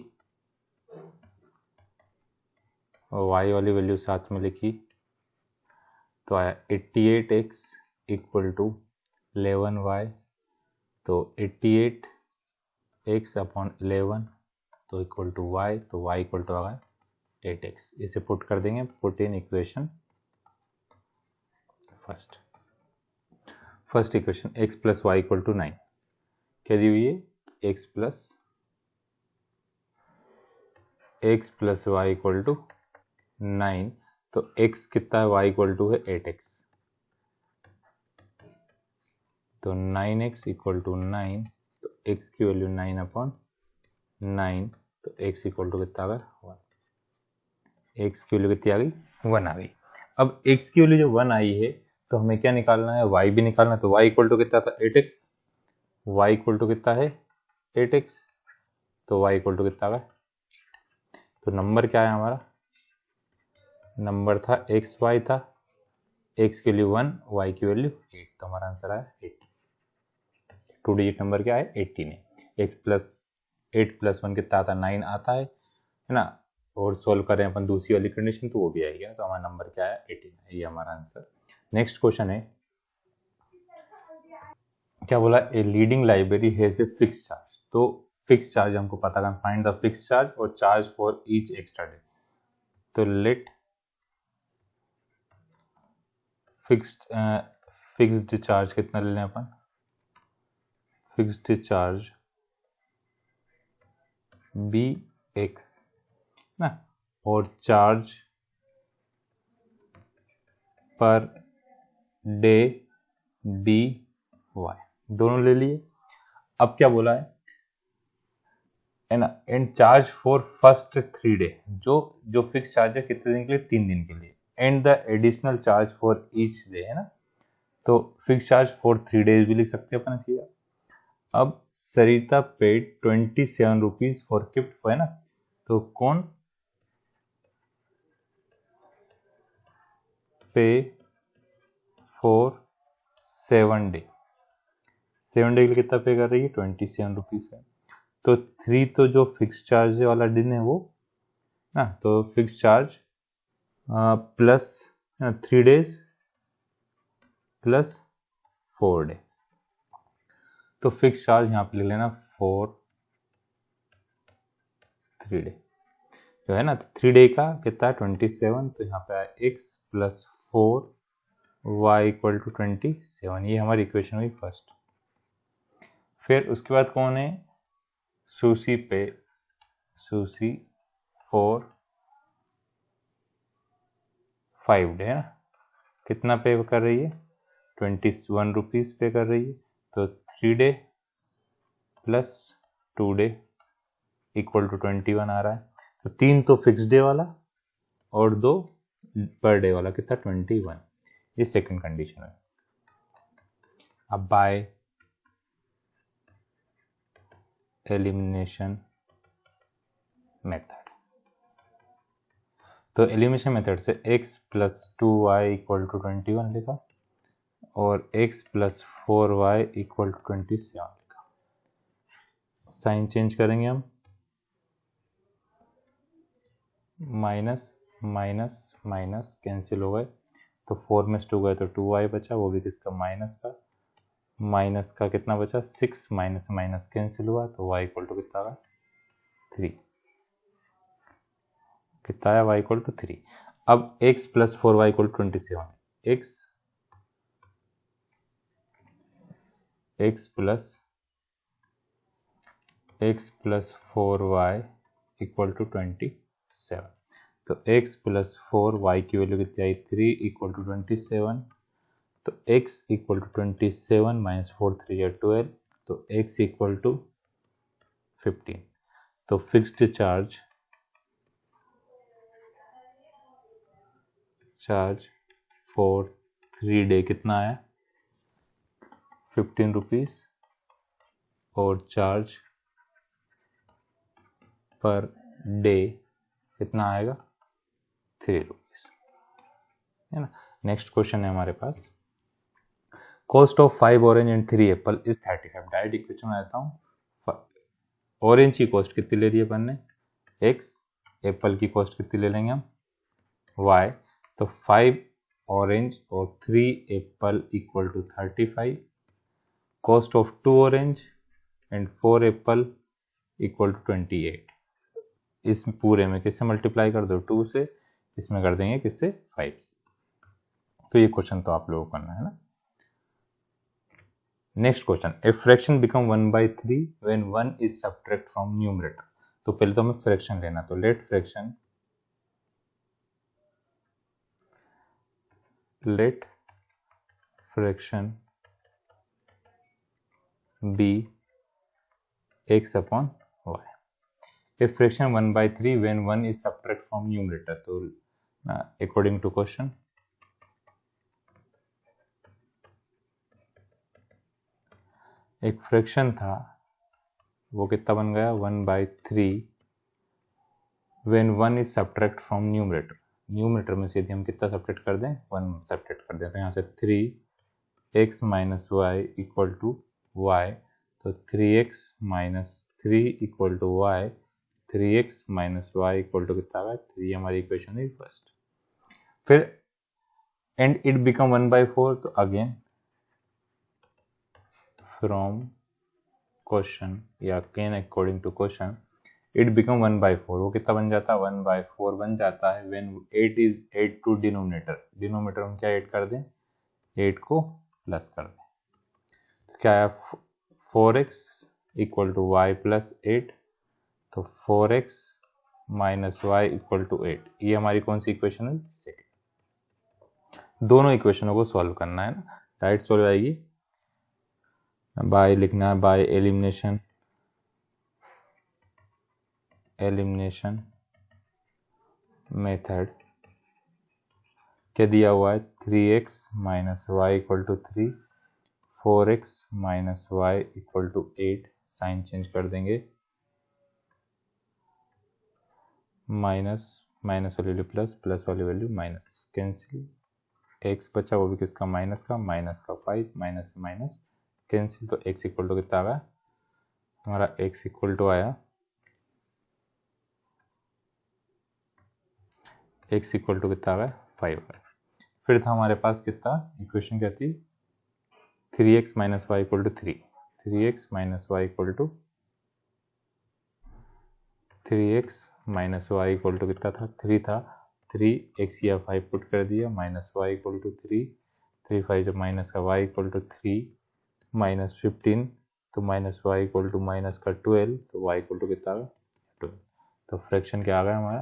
और y वाली वैल्यू साथ में लिखी, तो आया 88x इक्वल टू 11y, तो 88x अपॉन 11 तो इक्वल टू y, तो y इक्वल टू आ गया 8x। इसे पुट कर देंगे, put in equation first equation x plus y equal to 9, क्या दी हुई है x plus y equal to 9, तो x कितना है y इक्वल टू है 8x, तो 9x इक्वल टू 9, तो x की वैल्यू 9 अपॉन 9, तो x इक्वल टू कितना आ गया 1, x की वैल्यू कितनी आ गई 1 आ गई। अब x की वैल्यू जो 1 आई है तो हमें क्या निकालना है, y भी निकालना है, तो y इक्वल टू कितना था 8x, y इक्वल टू कितना है 8x, तो y इक्वल टू कितना आ गया, तो नंबर क्या है हमारा, नंबर था एक्स वाई था, x की वैल्यू 1 y की वैल्यू 8, तो हमारा आंसर आया 80। 2 डिजिट नंबर क्या है 80 ने, x प्लस 8 प्लस 1 कितना आता है 9 आता है ना, और सोल्व करें अपन दूसरी वाली कंडीशन तो वो भी आएगा, तो हमारा नंबर क्या है 18, ये हमारा आंसर। नेक्स्ट क्वेश्चन है, क्या बोला a leading library has a fix charge, तो फिक्स चार्ज हमको पता करना, फाइंड द फिक्स चार्ज और charge for each extra day, तो लेट फिक्स्ड चार्ज कितना ले लें अपन, फिक्स्ड चार्ज बी एक्स ना, और charge per day B y, दोनों ले लिए। अब क्या बोला है ना, and charge for first 3 day, जो फिक्स चार्ज है कितने दिन के लिए 3 दिन के लिए, and the additional charge for each day है ना, तो फिक्स चार्ज फॉर 3 डेज भी लिख सकते हैं अपन इसलिए। अब सरिता पेड 27 रुपीज फॉर गिफ्ट है ना, तो कौन पे फॉर 7 डे, 7 डे के लिए कितना पे कर रही है 27 रुपीज है, तो 3 तो जो फिक्स चार्ज वाला दिन है वो ना, तो fix charge plus 3 days plus 4 day, तो फिक्स चार्ज यहाँ पे लिख लेना 4 3 डे जो है ना, तो 3 डे का कितना है 27, तो यहाँ पे आया x plus 4y equal to 27, ये हमारी इक्वेशन हुई फर्स्ट। फिर उसके बाद कौन है, सुशी 4 5 डे है ना, कितना पे कर रही है 21 रुपीज पे कर रही है, तो 3 day plus 2 day equal to 21 आ रहा है। तो 3 तो फिक्स डे वाला और 2 पर डे वाला, कितना 21, ये सेकंड कंडीशन है। अब बाय एलिमिनेशन मेथड, तो एलिमिनेशन मेथड से x plus 2y equal to 21 लिखा और x plus 4y equal to 27 लिखा। साइन चेंज करेंगे हम, माइनस माइनस माइनस कैंसिल हो गए, तो 4 में 2 गए तो 2y बचा, वो भी किसका माइनस का कितना बचा 6, माइनस माइनस कैंसिल हुआ, तो y इक्वल टू कितना आया 3, कितना आया y इक्वल टू 3। अब x plus 4y equal to 27, x plus 4y equal to 27, तो x प्लस 4y की वैल्यू कितनी आई 3 इक्वल टू 27, तो x इक्वल टू 27 माइनस 4 3 या 12, तो x इक्वल टू 15। तो फिक्स्ड चार्ज फॉर 3 डे कितना आया 15 रुपीज, और चार्ज पर डे कितना आएगा 3 रुपीज, है ना। नेक्स्ट क्वेश्चन है हमारे पास, cost of 5 orange and 3 apple is 35। Direct equation में आता हूँ, ऑरेंज की कॉस्ट कितनी ले रही है अपन ने x, एप्पल की कॉस्ट कितनी ले लेंगे हम y, तो 5 ऑरेंज और 3 apple equal to 35, cost of 2 orange and 4 apple equal to 28। इस पूरे में किससे मल्टीप्लाई कर दो 2 से, इसमें कर देंगे किससे 5 से। तो ये क्वेश्चन तो आप लोगों को करना है ना। Next question, a fraction become 1/3 when 1 is subtract from numerator. तो पहले तो हमें फ्रैक्शन लेना, तो let fraction be x upon y। If fraction 1/3 when 1 is subtract from numerator, तो according to question एक फ्रैक्शन था वो कितना बन गया 1/3 when 1 is subtract from numerator। Numerator में से यदि हम कितना सब्ट्रैक्ट कर दें 1 सब्ट्रैक्ट कर दें, तो यहाँ से 3x minus y equal to y, तो 3x minus 3 equal to y, 3x minus y equal to कितना आएगा 3, हमारी इक्वेशन है फर्स्ट। फिर एंड इट बिकम 1/4, तो अगेन फ्रॉम क्वेश्चन या can according to question it become 1/4, वो कितना बन जाता है 1/4 बन जाता है व्हेन 8 इज 8 टू डिनोमिनेटर हम क्या ऐड कर दें 8 को प्लस कर दें, तो क्या आया 4x equal to Y plus 8, तो 4x minus y equal to 8, ये हमारी कौन सी इक्वेशन है सेकेंड। दोनों इक्वेशनों को सॉल्व करना है ना, राइट सॉल्व आएगी बाय लिखना है बाय एलिमिनेशन मेथड। क्या दिया हुआ है 3x minus y equal to 3, 4x minus y equal to 8, sign change कर देंगे, माइनस माइनस वाली वैल्यू प्लस, प्लस वाली वैल्यू माइनस, कैंसिल, x बचा वो भी किसका माइनस का 5, माइनस माइनस कैंसिल, तो x इक्वल टू कितना आया हमारा x इक्वल टू आया x इक्वल टू कितना आया 5। फिर था हमारे पास कितना इक्वेशन क्या थी 3x minus y equal to 3, 3x minus y equal to 3x minus y equal to कितना था, 3 था, 3x या 5 पुट कर दिया, माइनस वाई इक्वल टू 3, 3 5 जब माइनस का y इक्वल टू 3 माइनस 15, तो minus y equal to minus का 12, तो y इक्वल टू कितना आ गया 12। तो फ्रैक्शन क्या आ गया हमारा,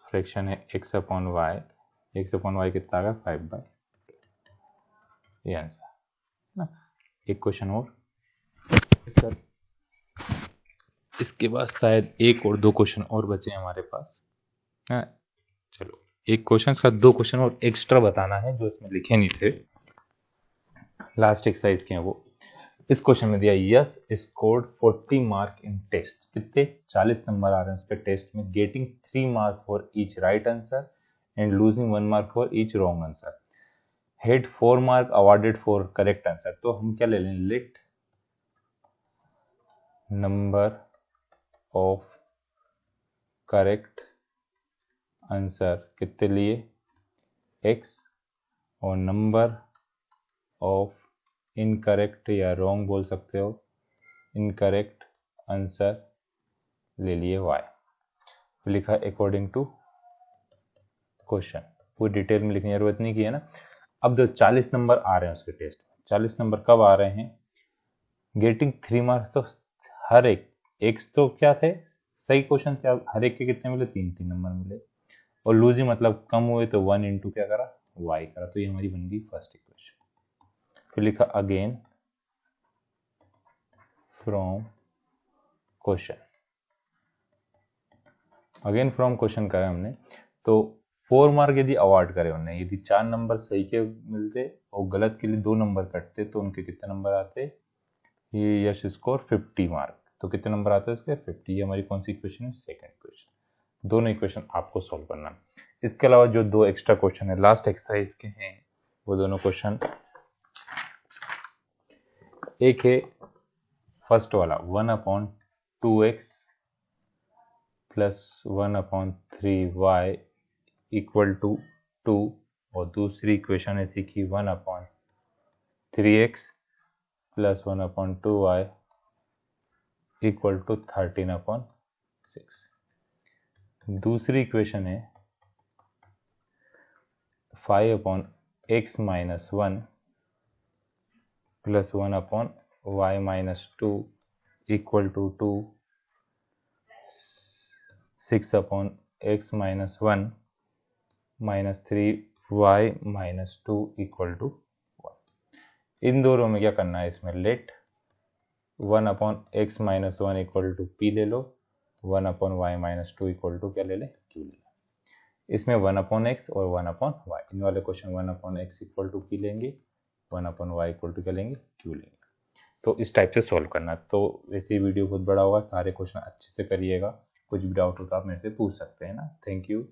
फ्रैक्शन है x upon y, x upon y कितना आ गया 5/, ये आंसर ना। एक क्वेश्चन और सर, इसके बाद शायद एक और दो क्वेश्चन और बचे हमारे पास। हाँ चलो, एक क्वेश्चन का दो क्वेश्चन और एक्स्ट्रा बताना है जो इसमें लिखे नहीं थे, लास्ट एक्सरसाइज के हैं वो। इस क्वेश्चन में दिया Yash scored 40 mark in test, कितने 40 नंबर आ रहे हैं उसके टेस्ट में, getting 3 mark for each right answer and losing 1 mark for each wrong answer, had 4 mark awarded for correct answer. तो हम क्या ले लें, let number of correct answer कितने लिए x, और नंबर ऑफ इनकरेक्ट या रॉन्ग बोल सकते हो, इनकरेक्ट आंसर ले लिए y। लिखा अकॉर्डिंग टू क्वेश्चन, पूरी डिटेल में लिखने की जरूरत नहीं की है ना। अब जो 40 नंबर आ रहे हैं उसके टेस्ट में, 40 नंबर कब आ रहे हैं, गेटिंग 3 मार्क्स, तो हर एक x तो क्या थे सही क्वेश्चन थे, हर एक के कितने मिले, 3-3 नंबर मिले, और लूजिंग मतलब कम हुए तो 1 इंटू क्या करा, y करा। तो ये हमारी बन गई फर्स्ट इक्वेशन। फिर लिखा again from question, again from question करा हमने, तो 4 मार्क यदि अवार्ड करे उन्हें, यदि 4 नंबर सही के मिलते और गलत के लिए 2 नंबर कटते, तो उनके कितने नंबर आते, ये यश स्कोर 50 मार्क, तो कितने नंबर आते हैं उसके 50। ये हमारी कौन सी इक्वेशन है, सेकंड इक्वेशन। दोनों इक्वेशन आपको सॉल्व करना है। इसके अलावा जो दो एक्स्ट्रा क्वेश्चन है लास्ट एक्सरसाइज के हैं, वो दोनों क्वेश्चन, एक है फर्स्ट वाला 1/2x plus 1/3y equal to 2, और दूसरी इक्वेशन है सीखी 1/3x plus 1/2y equal to 13/6। दूसरी इक्वेशन है 5/x minus 1 plus 1/y minus 2 equal to 2, 6/x minus 1 minus 3y minus 2 equal to 1। इन दोनों में क्या करना है, इसमें let 1/x minus 1 equal to p ले लो, 1/y माइनस 2 इक्वल टू क्या ले ले, q ले लो। इसमें 1/x और 1/y, इन वाले question 1/x equal to p लेंगे, 1/y इक्वल टू क्या लेंगे, q लेंगे। तो इस टाइप से सॉल्व करना। तो वैसे ही वीडियो बहुत बड़ा होगा, सारे क्वेश्चन अच्छे से करिएगा, कुछ भी डाउट हो तो आप मेरे से पूछ सकते हैं ना। Thank you.